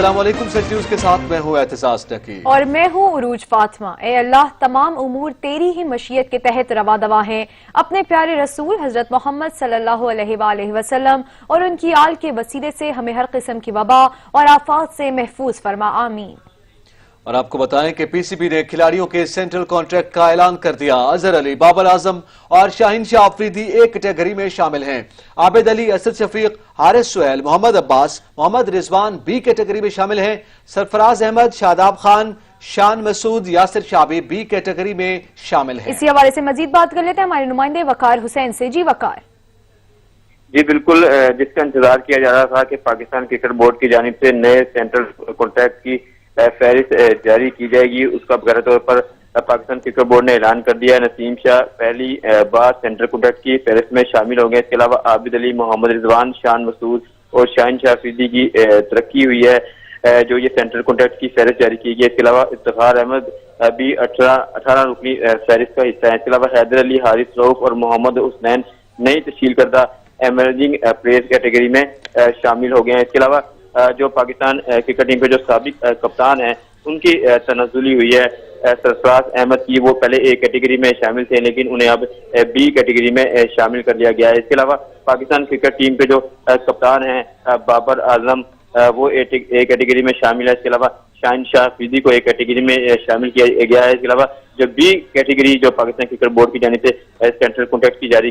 अस्सलाम वालेकुम। सच न्यूज़ के साथ मैं हूँ एहतिसास टकी और मैं हूँ उरूज फातिमा। ए अल्लाह, तमाम उमूर तेरी ही मशीयत के तहत रवा दवा हैं। अपने प्यारे रसूल हजरत मोहम्मद सल्लल्लाहु अलैहि वसल्लम और उनकी आल के वसीले से हमें हर किस्म की वबा और आफात से महफूज फरमा, आमीन। और आपको बताएं कि पीसीबी ने खिलाड़ियों के सेंट्रल कॉन्ट्रैक्ट का ऐलान कर दिया। अजहर अली, बाबर आजम और शाहीन शाह अफरीदी एक कैटेगरी में शामिल हैं। आबिद अली, असद शफीक, हारिस सुहेल, मोहम्मद अब्बास, मोहम्मद रिजवान बी कैटेगरी में शामिल हैं। सरफराज अहमद, शादाब खान, शान मसूद, यासिर शाह भी बी कैटेगरी में शामिल हैं। इसी हवाले से मजीद बात कर लेते हैं हमारे नुमाइंदे वकार हुसैन से। जी वकार। जी बिल्कुल, जिसका इंतजार किया जा रहा था कि पाकिस्तान क्रिकेट बोर्ड की जानिब से नए सेंट्रल कॉन्ट्रैक्ट की फहरिस्त जारी की जाएगी, उसका बकायदा तौर पर पाकिस्तान क्रिकेट बोर्ड ने ऐलान कर दिया। नसीम शाह पहली बार सेंट्रल कॉन्ट्रैक्ट की फहरिस्त में शामिल होंगे। इसके अलावा आबिद अली, मोहम्मद रिजवान, शान मसूद और शाहीन शाह अफरीदी की तरक्की हुई है जो ये सेंट्रल कॉन्ट्रैक्ट की फहरिस्त जारी की गई है। इसके अलावा इफ्तिखार अहमद भी 18 रुकनी फहरिस्त का हिस्सा है। इसके अलावा हैदर अली, हारिस रऊफ और मोहम्मद हुसनैन नई तश्कील करदा एमर्जिंग प्लेयर्स कैटेगरी में शामिल हो गए हैं। इसके अलावा जो पाकिस्तान क्रिकेट टीम के जो साबिक कप्तान हैं उनकी तनज़ुली हुई है। सरफराज अहमद की वो पहले ए कैटेगरी में शामिल थे लेकिन उन्हें अब बी कैटेगरी में शामिल कर लिया गया है। इसके अलावा पाकिस्तान क्रिकेट टीम के जो कप्तान हैं बाबर आजम वो ए कैटेगरी में शामिल है। इसके अलावा शाहीन शाह अफरीदी को एक कैटेगरी में शामिल किया गया है। इसके अलावा जो बी कैटेगरी जो पाकिस्तान क्रिकेट बोर्ड की जानिब से सेंट्रल कॉन्ट्रैक्ट की जारी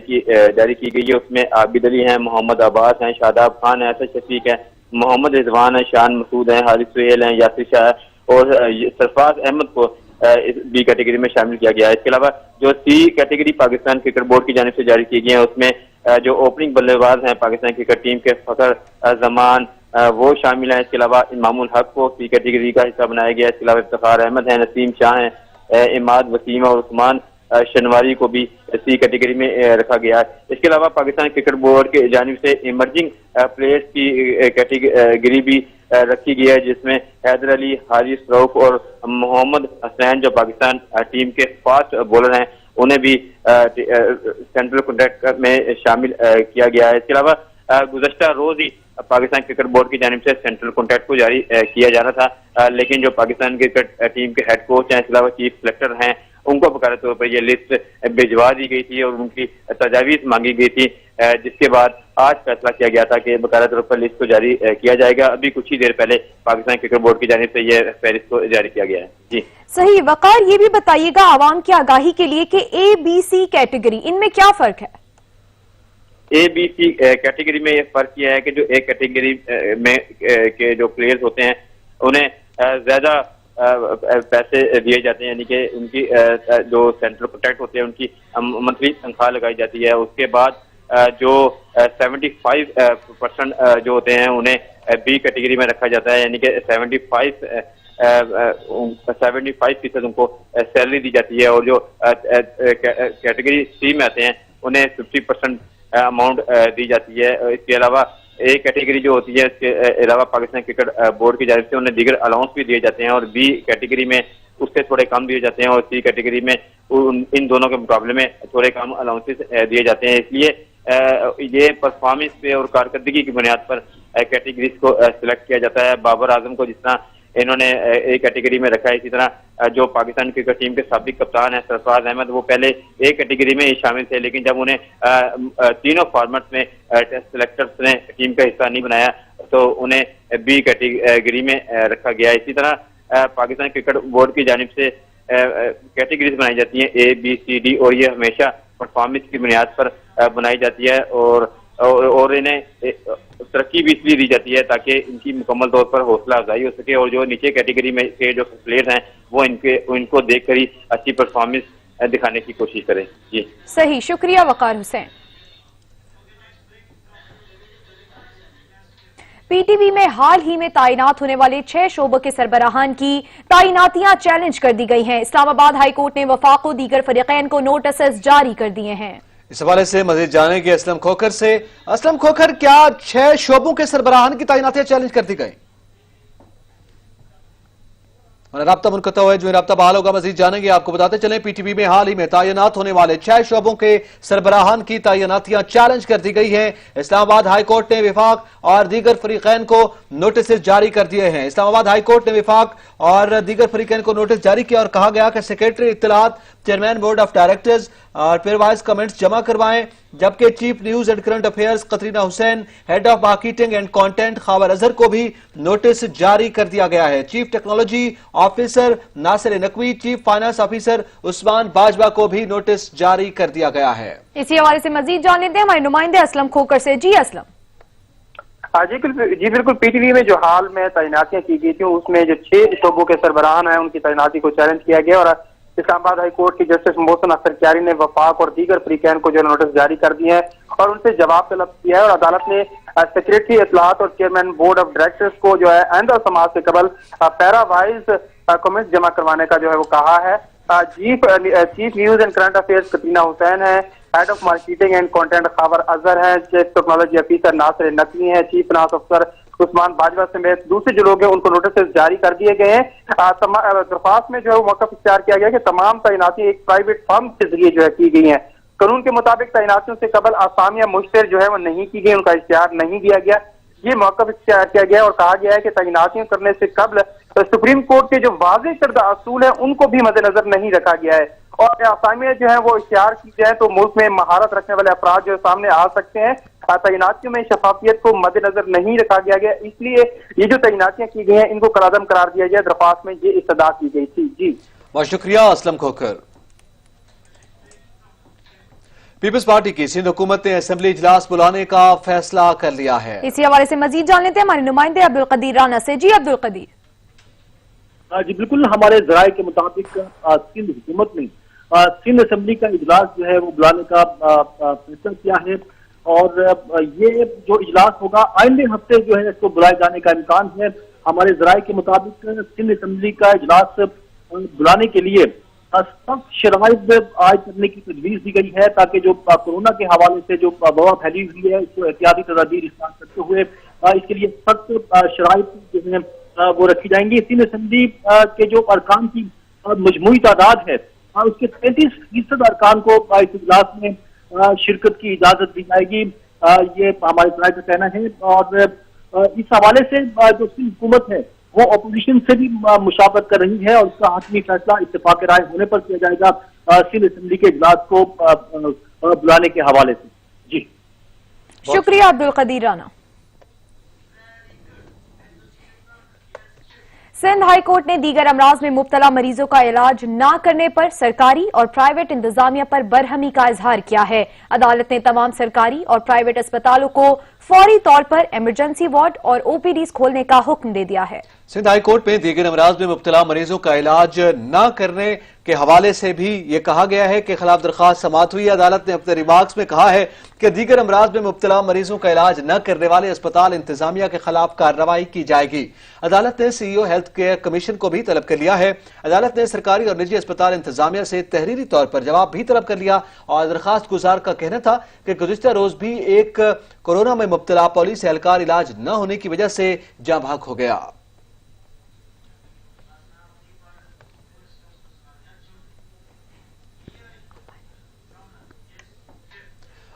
की गई है उसमें आबिद अली हैं, मोहम्मद अब्बास हैं, शादाब खान है, असद शफीक है, मोहम्मद रिजवान है, शान मसूद हैं, हारिस सुहेल हैं, यासिर शाह है और सरफराज अहमद को बी कैटेगरी में शामिल किया गया है। इसके अलावा जो सी कैटेगरी पाकिस्तान क्रिकेट बोर्ड की जानिब से जारी की गई है उसमें जो ओपनिंग बल्लेबाज हैं पाकिस्तान क्रिकेट टीम के फखर जमान वो शामिल हैं। इसके अलावा इमामुल हक को सी कैटेगरी का हिस्सा बनाया गया है। इसके अलावा इफ्तिखार अहमद हैं, नसीम शाह हैं, इमाद वसीम और उस्मान शनवारी को भी सी कैटेगरी में रखा गया है। इसके अलावा पाकिस्तान क्रिकेट बोर्ड की जानिब से इमर्जिंग प्लेयर्स की कैटेगरी भी रखी गई है जिसमें हैदर अली, हारिस रऊफ और मोहम्मद हुसैन जो पाकिस्तान टीम के फास्ट बॉलर हैं उन्हें भी सेंट्रल कॉन्ट्रैक्ट में शामिल किया गया है। इसके अलावा गुज़श्ता रोज ही पाकिस्तान क्रिकेट बोर्ड की जानिब से सेंट्रल कॉन्ट्रैक्ट को जारी किया जाना था लेकिन जो पाकिस्तान क्रिकेट टीम के हेड कोच हैं इसके अलावा चीफ सेलेक्टर हैं उनको बकायदा तौर पर यह लिस्ट भिजवा दी गई थी और उनकी तजावीज़ मांगी गई थी जिसके बाद आज फैसला किया गया था कि बकायदा तौर पर लिस्ट को जारी किया जाएगा। अभी कुछ ही देर पहले पाकिस्तान क्रिकेट बोर्ड की जानिब से यह फहरिस्त को जारी किया गया है। जी सही। वकार, ये भी बताइएगा आवाम की आगाही के लिए कि ए बी सी कैटेगरी इनमें क्या फर्क है? ए बी सी कैटेगरी में यह फर्क यह है कि जो ए कैटेगरी में के जो प्लेयर्स होते हैं उन्हें ज्यादा पैसे दिए जाते हैं, यानी कि उनकी जो सेंट्रल कॉन्ट्रैक्ट होते हैं उनकी मंथली तनख्वाह लगाई जाती है। उसके बाद जो 75% जो होते हैं उन्हें बी कैटेगरी में रखा जाता है, यानी कि 75% उनको सैलरी दी जाती है और जो कैटेगरी सी में आते हैं उन्हें 50% अमाउंट दी जाती है। इसके अलावा ए कैटेगरी जो होती है इसके अलावा पाकिस्तान क्रिकेट बोर्ड की जानिब से उन्हें दीगर अलाउंस भी दिए जाते हैं और बी कैटेगरी में उससे थोड़े कम दिए जाते हैं और सी कैटेगरी में इन दोनों के मुकाबले में थोड़े कम अलाउंसेस दिए जाते हैं। इसलिए ये परफॉर्मेंस पे और कारकर्दगी की बुनियाद पर कैटेगरीज को सिलेक्ट किया जाता है। बाबर आजम को जिस तरह इन्होंने ए कैटेगरी में रखा है इसी तरह जो पाकिस्तान क्रिकेट टीम के साबिक कप्तान है सरफराज अहमद वो पहले ए कैटेगरी में ही शामिल थे लेकिन जब उन्हें तीनों फॉर्मेट में टेस्ट सिलेक्टर्स ने टीम का हिस्सा नहीं बनाया तो उन्हें बी कैटेगरी में रखा गया। इसी तरह पाकिस्तान क्रिकेट बोर्ड की जानिब से कैटेगरीज बनाई जाती हैं ए बी सी डी और ये हमेशा परफॉर्मेंस की बुनियाद पर बनाई जाती है और इन्हें तरक्की भी इसलिए दी जाती है ताकि इनकी मुकम्मल तौर पर हौसला अफजाई हो सके और जो नीचे कैटेगरी में के जो प्लेयर हैं वो इनको देखकर ही अच्छी परफॉर्मेंस दिखाने की कोशिश करें। जी सही, शुक्रिया वकार हुसैन। पीटीवी में हाल ही में तैनात होने वाले 6 शोबों के सरबराहान की तैनातियां चैलेंज कर दी गई हैं। इस्लामाबाद हाई कोर्ट ने वफाक को दीगर फरीकैन को नोटिस जारी कर दिए हैं। इस हवाले से मजीद जानेंगे असलम खोखर से। असलम खोखर, क्या 6 शोबों के सरबराहान की तैनातियां चैलेंज कर दी गई? रब्ता मुनक़ता हुआ है, जो रब्ता बहाल होगा मजीद जानेंगे। आपको बताते चलें, PTB में हाल ही में तैनात होने वाले 6 शोबों के सरबराहान की तैनातियां चैलेंज कर दी गई हैं। इस्लामाबाद हाई कोर्ट ने विफाक और दीगर फरीकैन को नोटिस जारी कर दिए हैं। इस्लामाबाद हाई कोर्ट ने विफाक और दीगर फरीकैन को नोटिस जारी किया और कहा गया कि सेक्रेटरी इत्तलात, चेयरमैन बोर्ड ऑफ डायरेक्टर्स और पेरवाइज कमेंट्स जमा करवाएं, जबकि chief news and current affairs Katrina Hussain, head of marketing and content Khawar Azhar को भी नोटिस जारी कर दिया गया है। Chief technology officer Nasir Naqvi, chief finance officer Usman Bajwa को भी नोटिस जारी कर दिया गया है। इसी हवाले से मजीद जान लेते हैं हमारे नुमाइंदे असलम खोकर से। जी असलम। जी बिल्कुल, PTB में जो हाल में तैनातियां की गई थी उसमें जो 6 शोबों के सरबराहान हैं उनकी तैनाती को चैलेंज किया गया और इस्लामाबाद हाई कोर्ट की जस्टिस मोहसिन अख्तर क्यारी ने वफाक और दीगर फरीकैन को जो नोटिस जारी कर दिए हैं और उनसे जवाब तलब किया है। और अदालत ने सेक्रेटरी इत्तलात और चेयरमैन बोर्ड ऑफ डायरेक्टर्स को जो है आइंदा समाज से कबल पैरा वाइज कमेंट्स जमा करवाने का जो है वो कहा है। Chief news and current affairs Katrina Hussain है, head of marketing and content Khawar Azhar है, chief technology officer Nasir Naqvi है, chief finance officer Usman Bajwa समेत दूसरे जो लोग हैं उनको नोटिस जारी कर दिए गए हैं। दरख्वास्त में जो है वो मौक़िफ़ इख्तियार किया गया कि तमाम तैनाती एक प्राइवेट फर्म के जरिए जो है की गई हैं। कानून के मुताबिक तैनातियों से कबल आसामियां मुश्तर जो है वो नहीं की गई, उनका इख्तियार नहीं दिया गया। ये मौक़िफ़ इख्तियार किया गया और कहा गया है कि तैनातियां करने से कबल सुप्रीम कोर्ट के जो वाज़ेह करदा असूल है उनको भी मद्देनजर नहीं रखा गया है और आसामियां जो है वो इख्तियार की जाए तो मुल्क में महारत रखने वाले अफराद जो सामने आ सकते हैं। तैनातियों में शफाफियत को मद्देनजर नहीं रखा गया, इसलिए ये जो तैनातियां की गई हैं इनको कलादम करार दिया गया। दरख्वास्त में ये इस्तदा की गई थी। जी बहुत शुक्रिया असलम खोकर। पीपल्स पार्टी की सिंध हुकूमत ने असेंबली इजलास बुलाने का फैसला कर लिया है। इसी हवाले से मजीद जान लेते हैं हमारे नुमाइंदे अब्दुल कदीर राना से। जी अब्दुल कदीर। जी बिल्कुल, हमारे जराए के मुताबिक सिंध हुकूमत ने सिंध असेंबली का इजलास जो है वो बुलाने का फैसला किया है और ये जो इजलास होगा आइंदे हफ्ते जो है इसको बुलाए जाने का इम्कान है। हमारे जराए के मुताबिक सिंध असेंबली का इजलास बुलाने के लिए सख्त शराइत आयद करने की तजवीज दी गई है ताकि जो कोरोना के हवाले से जो वबा फैली हुई है उसको एहतियाती तदाबीर इख्तियार करते हुए इसके लिए सख्त शराइत जो है वो रखी जाएंगी। सिंध असेंबली के जो अरकान की मजमूई तादाद है उसके 33% अरकान को इस इजलास में शिरकत की इजाजत दी जाएगी, ये हमारे जराए का कहना है। और इस हवाले से जो सिंध हुकूमत है वो अपोजिशन से भी मुशावरत कर रही है और उसका हतमी फैसला इत्तेफाक राय होने पर किया जाएगा सिंध असेंबली के इजलास को बुलाने के हवाले से। जी शुक्रिया अब्दुल कदीर राना। सिंध हाई कोर्ट ने दीगर अमराज में मुब्तला मरीजों का इलाज न करने पर सरकारी और प्राइवेट इंतजामिया पर बरहमी का इजहार किया है। अदालत ने तमाम सरकारी और प्राइवेट अस्पतालों को फौरी तौर पर इमरजेंसी वार्ड और OPDs खोलने का हुक्म दे दिया है। सिंध हाई कोर्ट में दीगर अमराज में मुब्तला मरीजों का इलाज न करने के हवाले से भी ये कहा गया है कि खिलाफ दरख्वास्त समाअत हुई। अदालत ने अपने रिमार्क्स में कहा है कि दीगर अमराज में मुब्तला मरीजों का इलाज न करने वाले अस्पताल इंतजामिया के खिलाफ कार्रवाई की जाएगी। अदालत ने CEO हेल्थ केयर कमीशन को भी तलब कर लिया है। अदालत ने सरकारी और निजी अस्पताल इंतजामिया से तहरीरी तौर पर जवाब भी तलब कर लिया और दरखास्त गुजार का कहना था कि गुज़िश्ता रोज भी एक कोरोना में मुब्तला पुलिस एहलकार इलाज न होने की वजह से जाँ भाग हो गया।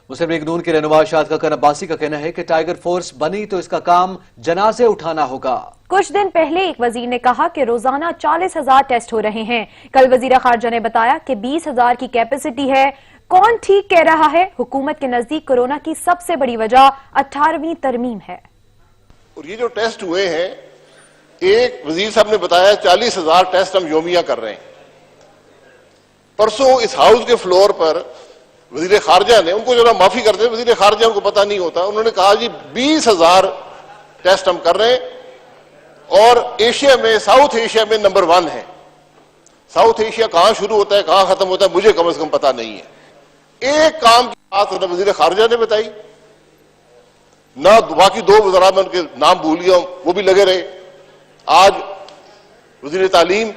मुस्लिम लीग नून के रहनुमा शाद खान अब्बासी का कहना है कि टाइगर फोर्स बनी तो इसका काम जनाजे उठाना होगा। कुछ दिन पहले एक वजीर ने कहा कि रोजाना 40,000 टेस्ट हो रहे हैं। कल वजीर खारजा ने बताया कि 20,000 की कैपेसिटी है। कौन ठीक कह रहा है? हुकूमत के नजदीक कोरोना की सबसे बड़ी वजह 18वीं तरमीम है। और ये जो टेस्ट हुए हैं, एक वजीर साहब ने बताया 40,000 टेस्ट हम योमिया कर रहे हैं। परसों इस हाउस के फ्लोर पर वजीर खारजा ने, उनको जरा माफी करते हैं, वजीर खारजा उनको पता नहीं होता, उन्होंने कहा जी 20,000 टेस्ट हम कर रहे हैं और एशिया में, साउथ एशिया में नंबर 1 है। साउथ एशिया कहां शुरू होता है कहां खत्म होता है मुझे कम से कम पता नहीं है। एक काम की बात न वजीर खारजा ने बताई, ना बाकी 2 वज़रा में उनके नाम भूल गया, वो भी लगे रहे। आज वजीर तालीम,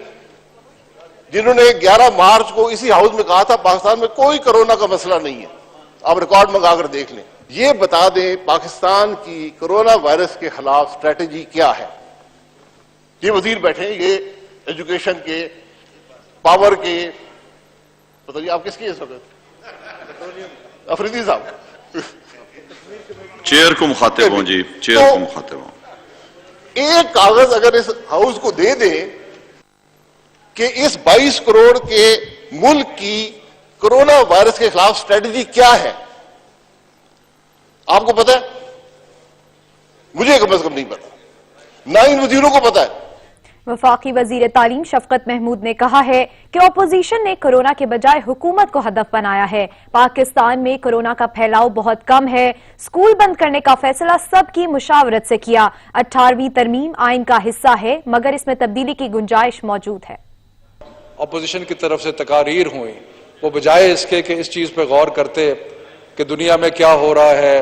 जिन्होंने 11 मार्च को इसी हाउस में कहा था पाकिस्तान में कोई कोरोना का मसला नहीं है, आप रिकॉर्ड मंगाकर देख लें। ये बता दें पाकिस्तान की कोरोना वायरस के खिलाफ स्ट्रेटेजी क्या है। ये वजीर बैठे, ये ایجوکیشن کے، پاور کے، پتہ نہیں آپ کس کی اس وقت؟ افریدی صاحب چیئر کو مخاطب ہوں جی، چیئر کو مخاطب ہوں۔ ایک کاغذ اگر اس ہاؤس کو دے دے کہ اس 22 کروڑ کے ملک کی کرونا وائرس کے خلاف اسٹریٹجی کیا ہے، آپ کو پتا ہے؟ مجھے کم از کم نہیں پتا، نہ ان وزیروں کو پتا ہے۔ وفاقی وزیر تعلیم شفقت محمود نے کہا ہے کہ اپوزیشن نے کورونا کے بجائے حکومت کو ہدف بنایا ہے۔ پاکستان میں کورونا کا پھیلاؤ بہت کم ہے، سکول بند کرنے کا فیصلہ سب کی مشاورت سے کیا۔ 18ویں ترمیم آئین کا حصہ ہے مگر اس میں تبدیلی کی گنجائش موجود ہے۔ اپوزیشن کی طرف سے تقاریر ہوئی، وہ بجائے اس کے کہ اس چیز پہ غور کرتے کہ دنیا میں کیا ہو رہا ہے،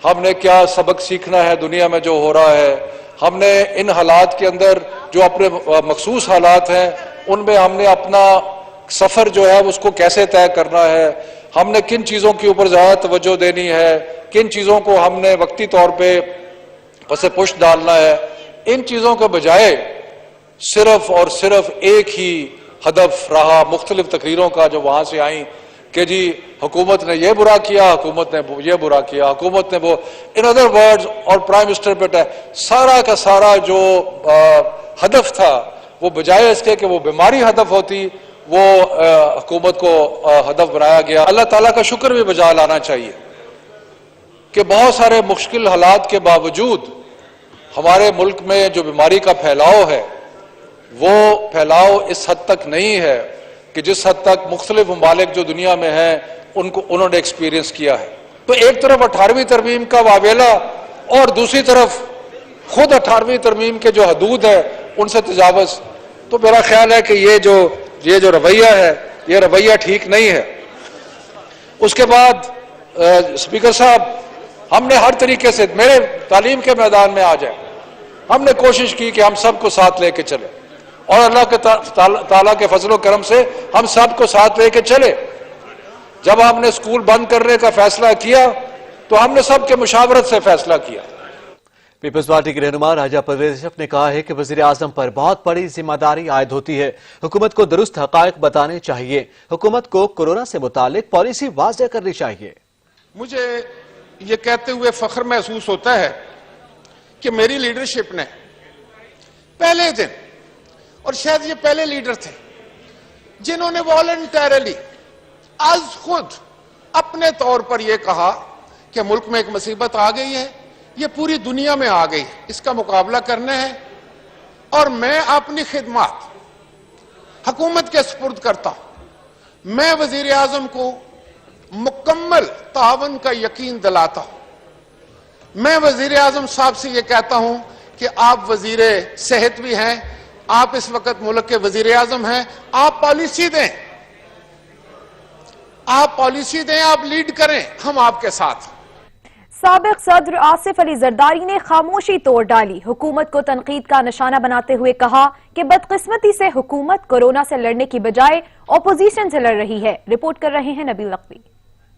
ہم نے کیا سبق سیکھنا ہے دنیا میں جو ہو رہا ہے، ہم نے ان حالات کے اندر جو اپنے مخصوص حالات ہیں ان میں ہم نے اپنا سفر جو ہے اس کو کیسے طے کرنا ہے، ہم نے کن چیزوں کے اوپر زیادہ توجہ دینی ہے، کن چیزوں کو ہم نے وقتی طور پہ پس پش ڈالنا ہے، ان چیزوں کے بجائے صرف اور صرف ایک ہی ہدف رہا مختلف تقریروں کا جو وہاں سے آئیں کہ جی حکومت نے یہ برا کیا، حکومت نے یہ برا کیا، حکومت نے وہ، ان ادر ورڈز، اور پرائم منسٹر پہ سارا کا سارا جو ہدف تھا وہ بجائے اس کے کہ وہ بیماری ہدف ہوتی وہ حکومت کو ہدف بنایا گیا۔ اللہ تعالیٰ کا شکر بھی بجا لانا چاہیے کہ بہت سارے مشکل حالات کے باوجود ہمارے ملک میں جو بیماری کا پھیلاؤ ہے وہ پھیلاؤ اس حد تک نہیں ہے کہ جس حد تک مختلف ممالک جو دنیا میں ہیں انہوں نے ایکسپیرینس کیا ہے۔ تو ایک طرف 18ویں ترمیم کا واویلا اور دوسری طرف خود 18ویں ترمیم کے جو حدود ہے ان سے تجاوز، تو میرا خیال ہے کہ یہ جو رویہ ہے یہ رویہ ٹھیک نہیں ہے۔ اس کے بعد اسپیکر صاحب، ہم نے ہر طریقے سے میرے تعلیم کے میدان میں آ جائیں، ہم نے کوشش کی کہ ہم سب کو ساتھ لے کے چلیں اور اللہ کے تعالیٰ کے فضل و کرم سے ہم سب کو ساتھ لے کے چلے۔ جب ہم نے اسکول بند کرنے کا فیصلہ کیا تو ہم نے سب کے مشاورت سے فیصلہ کیا۔ پیپلز پارٹی کے رہنما راجہ پرویز اشرف نے کہا ہے کہ وزیر اعظم پر بہت بڑی ذمہ داری عائد ہوتی ہے، حکومت کو درست حقائق بتانے چاہیے، حکومت کو کورونا سے متعلق پالیسی واضح کرنی چاہیے۔ مجھے یہ کہتے ہوئے فخر محسوس ہوتا ہے کہ میری لیڈرشپ نے پہلے دن، اور شاید یہ پہلے لیڈر تھے جنہوں نے والنٹیرلی از خود اپنے طور پر یہ کہا کہ ملک میں ایک مصیبت آ گئی ہے، یہ پوری دنیا میں آ گئی، اس کا مقابلہ کرنا ہے، اور میں اپنی خدمات حکومت کے سپرد کرتا ہوں۔ میں وزیر اعظم کو مکمل تعاون کا یقین دلاتا ہوں۔ میں وزیر اعظم صاحب سے یہ کہتا ہوں کہ آپ وزیر صحت بھی ہیں، آپ اس وقت ملک کے وزیر اعظم ہیں، آپ پالیسی دیں، آپ لیڈ کریں، ہم آپ کے ساتھ۔ سابق صدر آصف علی زرداری نے خاموشی توڑ ڈالی، حکومت کو تنقید کا نشانہ بناتے ہوئے کہا کہ بدقسمتی سے حکومت کورونا سے لڑنے کی بجائے اپوزیشن سے لڑ رہی ہے۔ رپورٹ کر رہے ہیں نبیل لقوی۔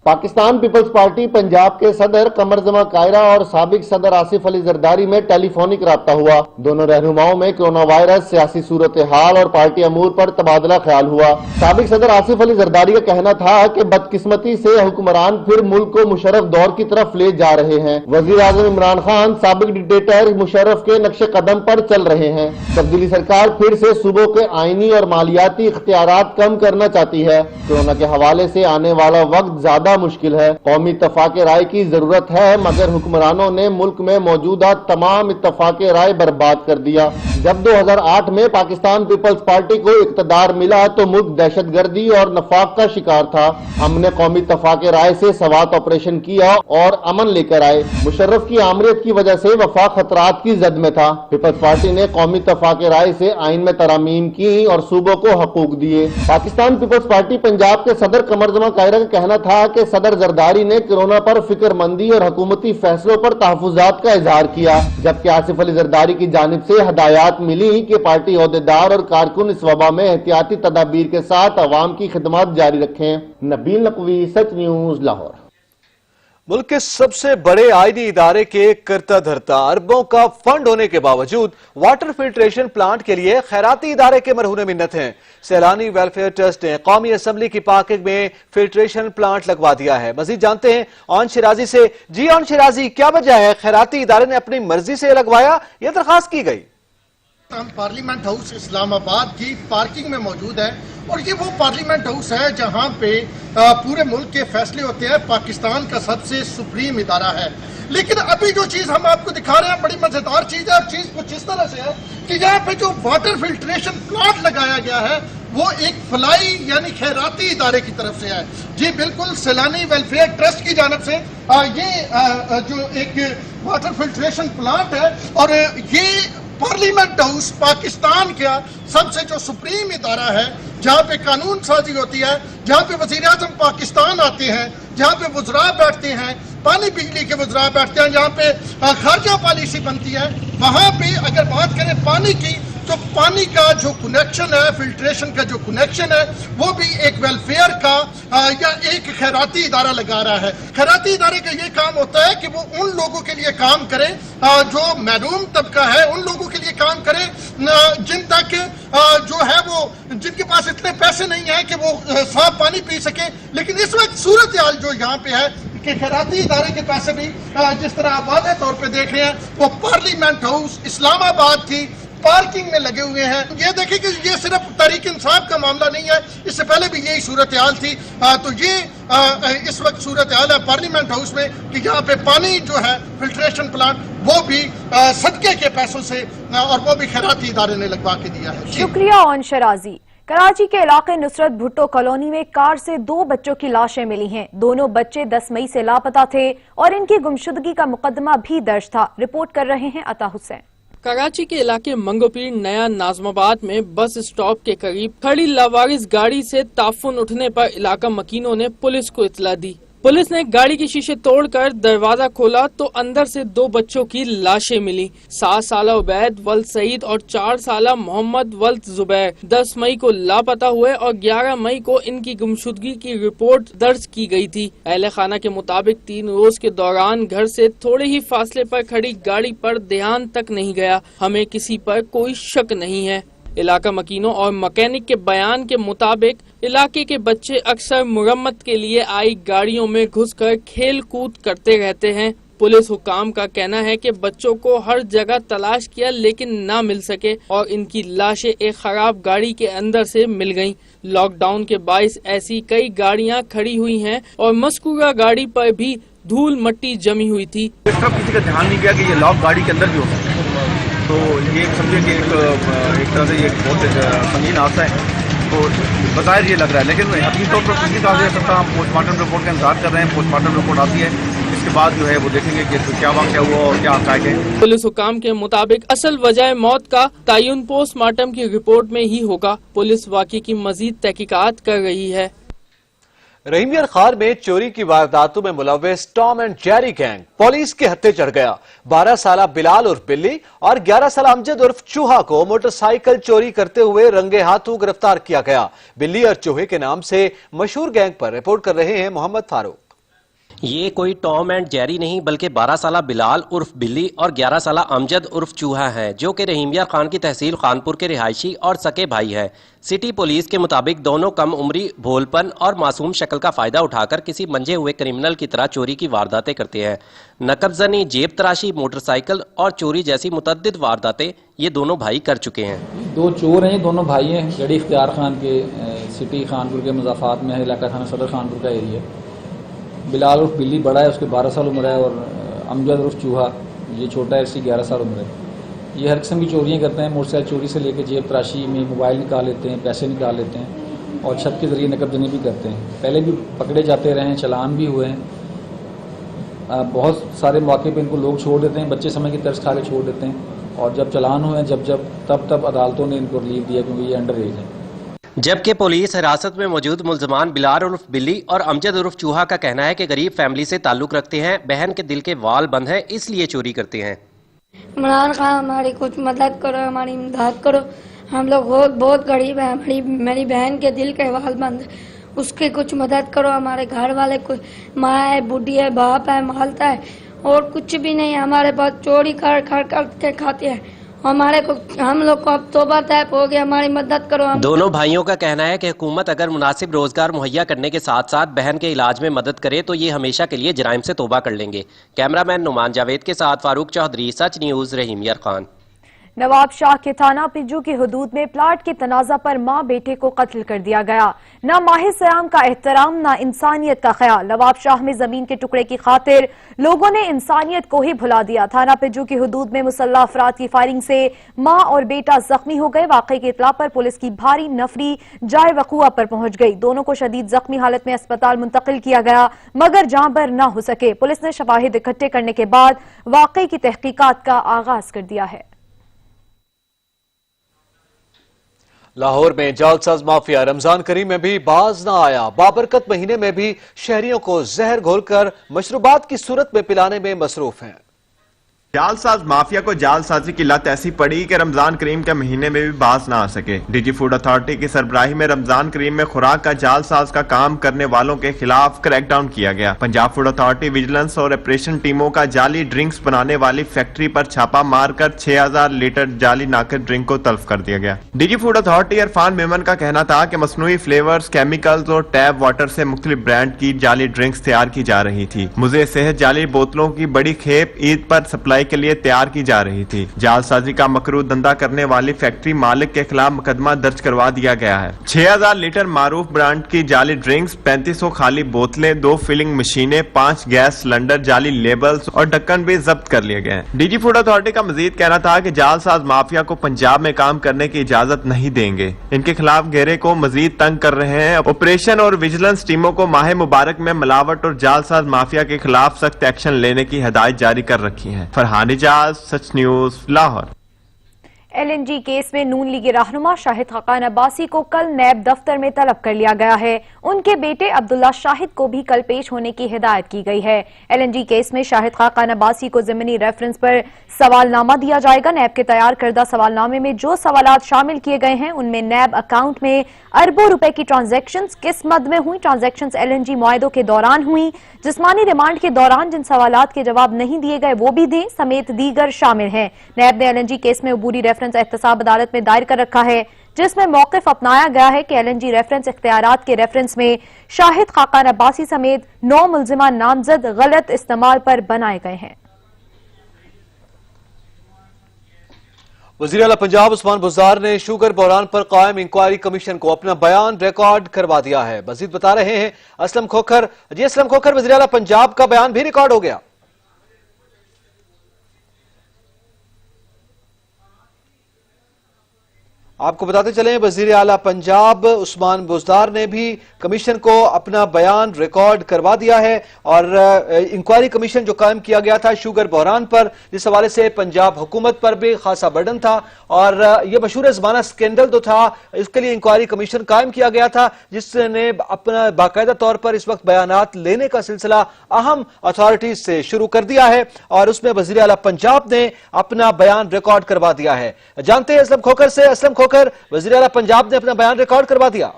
پاکستان پیپلز پارٹی پنجاب کے صدر قمر زمان قاہرہ اور سابق صدر آصف علی زرداری میں ٹیلی فونک رابطہ ہوا۔ دونوں رہنماؤں میں کورونا وائرس، سیاسی صورتحال اور پارٹی امور پر تبادلہ خیال ہوا۔ سابق صدر آصف علی زرداری کا کہنا تھا کہ بدقسمتی سے حکمران پھر ملک کو مشرف دور کی طرف لے جا رہے ہیں۔ وزیر اعظم عمران خان سابق ڈکٹیٹر مشرف کے نقش قدم پر چل رہے ہیں۔ تبدیلی سرکار پھر سے صوبوں کے آئینی اور مالیاتی اختیارات کم کرنا چاہتی ہے۔ کورونا کے حوالے سے آنے والا وقت زیادہ مشکل ہے، قومی اتفاق رائے کی ضرورت ہے، مگر حکمرانوں نے ملک میں موجودہ تمام اتفاق رائے برباد کر دیا۔ جب 2008 میں پاکستان پیپلز پارٹی کو اقتدار ملا تو ملک دہشت گردی اور نفاق کا شکار تھا۔ ہم نے قومی اتفاق رائے سے سوات آپریشن کیا اور امن لے کر آئے۔ مشرف کی آمریت کی وجہ سے وفاق خطرات کی زد میں تھا۔ پیپلز پارٹی نے قومی اتفاق رائے سے آئین میں ترامیم کی اور صوبوں کو حقوق دیے۔ پاکستان پیپلز پارٹی پنجاب کے صدر قمر زمان قاہرہ کا کہنا تھا کہ صدر زرداری نے کورونا پر فکر مندی اور حکومتی فیصلوں پر تحفظات کا اظہار کیا، جبکہ آصف علی زرداری کی جانب سے ہدایات ملی کہ پارٹی عہدیدار اور کارکن اس وبا میں احتیاطی تدابیر کے ساتھ عوام کی خدمات جاری رکھیں۔ نبیل نقوی، سچ نیوز، لاہور۔ मुल्क के सबसे बड़े आईनी इदारे के करता धरता अरबों का फंड होने के बावजूद वाटर फिल्ट्रेशन प्लांट के लिए खैराती इदारे के मरहूने मिन्नत हैं। सैलानी वेलफेयर ट्रस्ट ने कौमी असम्बली की पार्किंग में फिल्ट्रेशन प्लांट लगवा दिया है। मजीद जानते हैं ऑन शिराजी से। जी ऑन शिराजी, क्या वजह है खैराती इदारे ने अपनी मर्जी से लगवाया या दरखास्त की गई? हम पार्लियामेंट हाउस इस्लामाबाद की पार्किंग में मौजूद है और ये वो पार्लियामेंट हाउस है जहां पे पूरे मुल्क के फैसले होते हैं। पाकिस्तान का सबसे सुप्रीम इदारा है। लेकिन अभी जो चीज हम आपको दिखा रहे हैं बड़ी मजेदार चीज है और चीज कुछ इस तरह से है कि यहाँ पे जो वाटर फिल्ट्रेशन प्लांट लगाया गया है वो एक फलाई यानी खैराती इदारे की तरफ से है। जी बिल्कुल, सैलानी वेलफेयर ट्रस्ट की जानब से ये जो एक वाटर फिल्ट्रेशन प्लांट है और ये पार्लियामेंट हाउस पाकिस्तान का सबसे जो सुप्रीम इदारा है, जहाँ पे कानून साजी होती है, जहाँ पे वज़ीर आज़म पाकिस्तान आते हैं, जहाँ पे वज़रा बैठते हैं, पानी बिजली के वज़रा बैठते हैं, जहाँ पे खारजा पॉलिसी बनती है, वहाँ पे अगर बात करें पानी की तो पानी का जो कनेक्शन है, फिल्ट्रेशन का जो कनेक्शन है, वो भी एक वेलफेयर का या एक खैराती इदारा लगा रहा है। खैराती इदारे का ये काम होता है कि वो उन लोगों के लिए काम करे जो महरूम तबका है, उन लोगों के लिए काम करे जिन तक जो है वो जिनके पास इतने पैसे नहीं है कि वो साफ पानी पी सके। लेकिन इस वक्त सूरत हाल जो यहाँ पे है कि खैराती इदारे के पैसे भी जिस तरह आप वाज़ेह तौर पे देख रहे हैं वो पार्लियामेंट हाउस इस्लामाबाद की पार्किंग में लगे हुए हैं। ये देखिए कि ये सिर्फ तहरीक इंसाफ का मामला नहीं है, इससे पहले भी यही सूरत हाल थी। तो ये इस वक्त सूरत हाल है पार्लियामेंट हाउस में कि यहाँ पे पानी जो है फिल्ट्रेशन प्लांट वो भी सदके के पैसों से और वो भी खैराती इदारे ने लगवा के दिया है। शुक्रिया ऑन शराजी। कराची के इलाके नुसरत भुट्टो कॉलोनी में कार से 2 बच्चों की लाशें मिली हैं। दोनों बच्चे 10 मई से लापता थे और इनकी गुमशुदगी का मुकदमा भी दर्ज था। रिपोर्ट कर रहे हैं अता हुसैन। कराची के इलाके मंगोपीर नया नाजमाबाद में बस स्टॉप के करीब खड़ी लावारिस गाड़ी से ताफुन उठने पर इलाका मकीनों ने पुलिस को इत्तला दी। पुलिस ने गाड़ी के शीशे तोड़कर दरवाजा खोला तो अंदर से 2 बच्चों की लाशें मिली। 7 साला उबैद वल्द सईद और 4 साला मोहम्मद वल्द जुबैर 10 मई को लापता हुए और 11 मई को इनकी गुमशुदगी की रिपोर्ट दर्ज की गई थी। अहले खाना के मुताबिक 3 रोज के दौरान घर से थोड़े ही फासले पर खड़ी गाड़ी पर ध्यान तक नहीं गया। हमें किसी पर कोई शक नहीं है। इलाका मकीनों और मैकेनिक के बयान के मुताबिक इलाके के बच्चे अक्सर मुरम्मत के लिए आई गाड़ियों में घुसकर खेल कूद करते रहते हैं। पुलिस हुकाम का कहना है कि बच्चों को हर जगह तलाश किया लेकिन ना मिल सके और इनकी लाशें एक खराब गाड़ी के अंदर से मिल गईं। लॉकडाउन के बाइस ऐसी कई गाड़ियां खड़ी हुई हैं और मस्कूरा गाड़ी पर भी धूल मट्टी जमी हुई थी। इस तरफ किसी का ध्यान नहीं गया कि ये लॉक गाड़ी के अंदर भी हो सकता है, तो ये समझे कि एक तरह से ये बहुत संगीन हादसा है। तो बज़ाहिर ये लग रहा है, लेकिन अपनी तौर पर किसी कहा जा सकता। हम पोस्टमार्टम रिपोर्ट का इंतजार कर रहे हैं। पोस्टमार्टम रिपोर्ट आती है, इसके बाद जो है वो देखेंगे कि क्या वाक़या हुआ और क्या हक़ाइक़ है। पुलिस हुकाम के मुताबिक असल वजह मौत का तयन पोस्टमार्टम की रिपोर्ट में ही होगा। पुलिस वाक़े की मजीद तहकीकात कर रही है। रहीमिया खार में चोरी की वारदातों में मुलव्वस Tom and Jerry gang police के हत्थे चढ़ गया। 12 साला बिलाल उर्फ बिल्ली और 11 साला अमजद उर्फ चूहा को मोटरसाइकिल चोरी करते हुए रंगे हाथों गिरफ्तार किया गया। बिल्ली और चूहे के नाम से मशहूर गैंग पर रिपोर्ट कर रहे हैं मोहम्मद फारूक। ये कोई टॉम एंड जेरी नहीं बल्कि 12 साला बिलाल उर्फ बिल्ली और 11 साला अमजद उर्फ चूहा है, जो कि रहीमिया खान की तहसील खानपुर के रिहायशी और सके भाई है। सिटी पुलिस के मुताबिक दोनों कम उम्री भोलपन और मासूम शक्ल का फायदा उठाकर किसी मंजे हुए क्रिमिनल की तरह चोरी की वारदातें करते हैं। नकबजनी, जेब तराशी, मोटरसाइकिल और चोरी जैसी मुतअद्दिद वारदातें ये दोनों भाई कर चुके हैं। 2 चोर हैं, दोनों भाई हैं। गढ़ी इख्तियार खान के सिटी खानपुर के मुजाफात में है, इलाका थाना सदर खानपुर का एरिया। बिलाल उर्फ बिल्ली बड़ा है, उसके 12 साल उम्र है, और अमजद उर्फ चूहा ये छोटा है, इसकी 11 साल उम्र है। ये हर किस्म की चोरियाँ करते हैं। मोटरसाइकिल चोरी से लेकर जेब तराशी में मोबाइल निकाल लेते हैं, पैसे निकाल लेते हैं और छत के जरिए नकबजनी भी करते हैं। पहले भी पकड़े जाते रहे हैं, चालान भी हुए हैं। बहुत सारे मौके पे इनको लोग छोड़ देते हैं, बच्चे समय की तरस खा के छोड़ देते हैं, और जब चालान हुए हैं तब अदालतों ने इनको रिलीफ दिया क्योंकि ये अंडर एज है। जबकि पुलिस हिरासत में मौजूद मुल्जमान बिलाल उर्फ बिल्ली और अमजद उर्फ चूहा का कहना है कि गरीब फैमिली से ताल्लुक रखते हैं, बहन के दिल के वाल बंद है इसलिए चोरी करते हैं। इमरान खान हमारी कुछ मदद करो, हमारी इमदाद करो, हम लोग बहुत गरीब हैं, मेरी बहन के दिल के वाल बंद, اس کی کچھ مدد کرو. ہمارے گھر والے کوئی ماں ہے, بوڑھی ہے, باپ ہے, مالتا ہے, اور کچھ بھی نہیں. ہمارے پاس چوری کر کے کھاتے ہیں. ہم لوگ کو اب توبہ طیب ہو گیا, ہماری مدد کرو. دونوں بھائیوں کا کہنا ہے کہ حکومت اگر مناسب روزگار مہیا کرنے کے ساتھ ساتھ بہن کے علاج میں مدد کرے تو یہ ہمیشہ کے لیے جرائم سے توبہ کر لیں گے. کیمرہ مین نعمان جاوید کے ساتھ فاروق چودھری, سچ نیوز, رحیم یار خان. نواب شاہ کے تھانہ پنجو کی حدود میں پلاٹ کے تنازع پر ماں بیٹے کو قتل کر دیا گیا. نہ ماہ سیام کا احترام, نہ انسانیت کا خیال. نواب شاہ میں زمین کے ٹکڑے کی خاطر لوگوں نے انسانیت کو ہی بھلا دیا. تھانہ پنجو کی حدود میں مسلح افراد کی فائرنگ سے ماں اور بیٹا زخمی ہو گئے. واقعے کی اطلاع پر پولیس کی بھاری نفری جائے وقوع پر پہنچ گئی. دونوں کو شدید زخمی حالت میں اسپتال منتقل کیا گیا مگر جاں بر نہ ہو سکے. پولیس نے شواہد اکٹھے کرنے کے بعد واقعے کی تحقیقات کا آغاز کر دیا ہے. لاہور میں جعلساز مافیا رمضان کریم میں بھی باز نہ آیا. بابرکت مہینے میں بھی شہریوں کو زہر گھول کر مشروبات کی صورت میں پلانے میں مصروف ہیں. جعلساز مافیا کو جعل سازی کی لت ایسی پڑی کہ رمضان کریم کے مہینے میں بھی باز نہ آ سکے. ڈی جی فوڈ اتھارٹی کی سربراہی میں رمضان کریم میں خوراک کا جعل ساز کا کام کرنے والوں کے خلاف کریک ڈاؤن کیا گیا. پنجاب فوڈ اتھارٹی ویجیلنس اور آپریشن ٹیموں کا جعلی ڈرنکس بنانے والی فیکٹری پر چھاپا مار کر 6000 لیٹر جعلی ناقد ڈرنک کو تلف کر دیا گیا. D G food authority Irfan Memon کا کہنا تھا کہ مصنوعی فلیورز, کیمیکلز اور ٹیپ واٹر سے مختلف برانڈ کی جعلی ڈرنکس تیار کی جا رہی تھی. مضر صحت جعلی بوتلوں کی بڑی کھیپ عید پر سپلائی کے لیے تیار کی جا رہی تھی. جعل سازی کا مکروہ دھندا کرنے والی فیکٹری مالک کے خلاف مقدمہ درج کروا دیا گیا ہے. 6000 لیٹر معروف برانڈ کی جعلی ڈرنکس, 3500 خالی بوتلیں, 2 فلنگ مشینیں, 5 گیس سلنڈر, جعلی لیبلز اور ڈھکن بھی ضبط کر لیے گئے ہیں. ڈی جی فوڈ اتھارٹی کا مزید کہنا تھا کہ جعل ساز مافیا کو پنجاب میں کام کرنے کی اجازت نہیں دیں گے. ان کے خلاف گھیرے کو مزید تنگ کر رہے ہیں. آپریشن اور ویجیلنس ٹیموں کو ماہ مبارک میں ملاوٹ اور جعل ساز مافیا کے خلاف سخت ایکشن لینے کی ہدایت جاری کر رکھی ہیں. Farhan Ijaz, Sach news, Lahore. L N G case میں نون لیگی رہنما شاہد خاقان عباسی کو کل نیب دفتر میں طلب کر لیا گیا ہے. ان کے بیٹے عبداللہ شاہد کو بھی کل پیش ہونے کی ہدایت کی گئی ہے. ایل این جی کیس میں شاہد خاقان عباسی کو ضمنی ریفرنس پر سوال نامہ دیا جائے گا. نیب کے تیار کردہ سوال نامے میں جو سوالات شامل کیے گئے ہیں ان میں نیب اکاؤنٹ میں اربوں روپے کی ٹرانزیکشنز کس مد میں ہوئی, ٹرانزیکشنز ایل این جی معاہدوں کے دوران ہوئی, جسمانی ریمانڈ کے دوران جن سوالات کے جواب نہیں دیے گئے وہ بھی دیں سمیت دیگر شامل ہیں. نیب نے ایل این جی کیس میں عبوری ریفرنس احتساب عدالت میں دائر کر رکھا ہے جس میں موقف اپنایا گیا ہے کہ ایل این جی ریفرنس اختیارات کے ریفرنس میں شاہد خاقان عباسی سمیت 9 ملزمہ نامزد غلط استعمال پر بنائے گئے ہیں. وزیر اعلیٰ پنجاب عثمان بزدار نے شوگر بحران پر قائم انکوائری کمیشن کو اپنا بیان ریکارڈ کروا دیا ہے. مزید بتا رہے ہیں اسلم کھوکھر. جی اسلم کھوکھر, وزیر اعلیٰ پنجاب کا بیان بھی ریکارڈ ہو گیا؟ آپ کو بتاتے چلیں وزیر اعلیٰ پنجاب عثمان بزدار نے بھی کمیشن کو اپنا بیان ریکارڈ کروا دیا ہے اور انکوائری کمیشن جو قائم کیا گیا تھا شوگر بحران پر, جس حوالے سے پنجاب حکومت پر بھی خاصا برڈن تھا اور یہ مشہور زمانہ سکینڈل تو تھا, اس کے لیے انکوائری کمیشن قائم کیا گیا تھا جس نے اپنا باقاعدہ طور پر اس وقت بیانات لینے کا سلسلہ اہم اتھارٹیز سے شروع کر دیا ہے اور اس میں وزیر اعلیٰ پنجاب نے اپنا بیان ریکارڈ کروا دیا ہے. جانتے ہیں اسلم کھوکھر سے. اسلم کھوکھر, وزیر اعلیٰ پنجاب نے اپنا بیان ریکارڈ کروا دیا.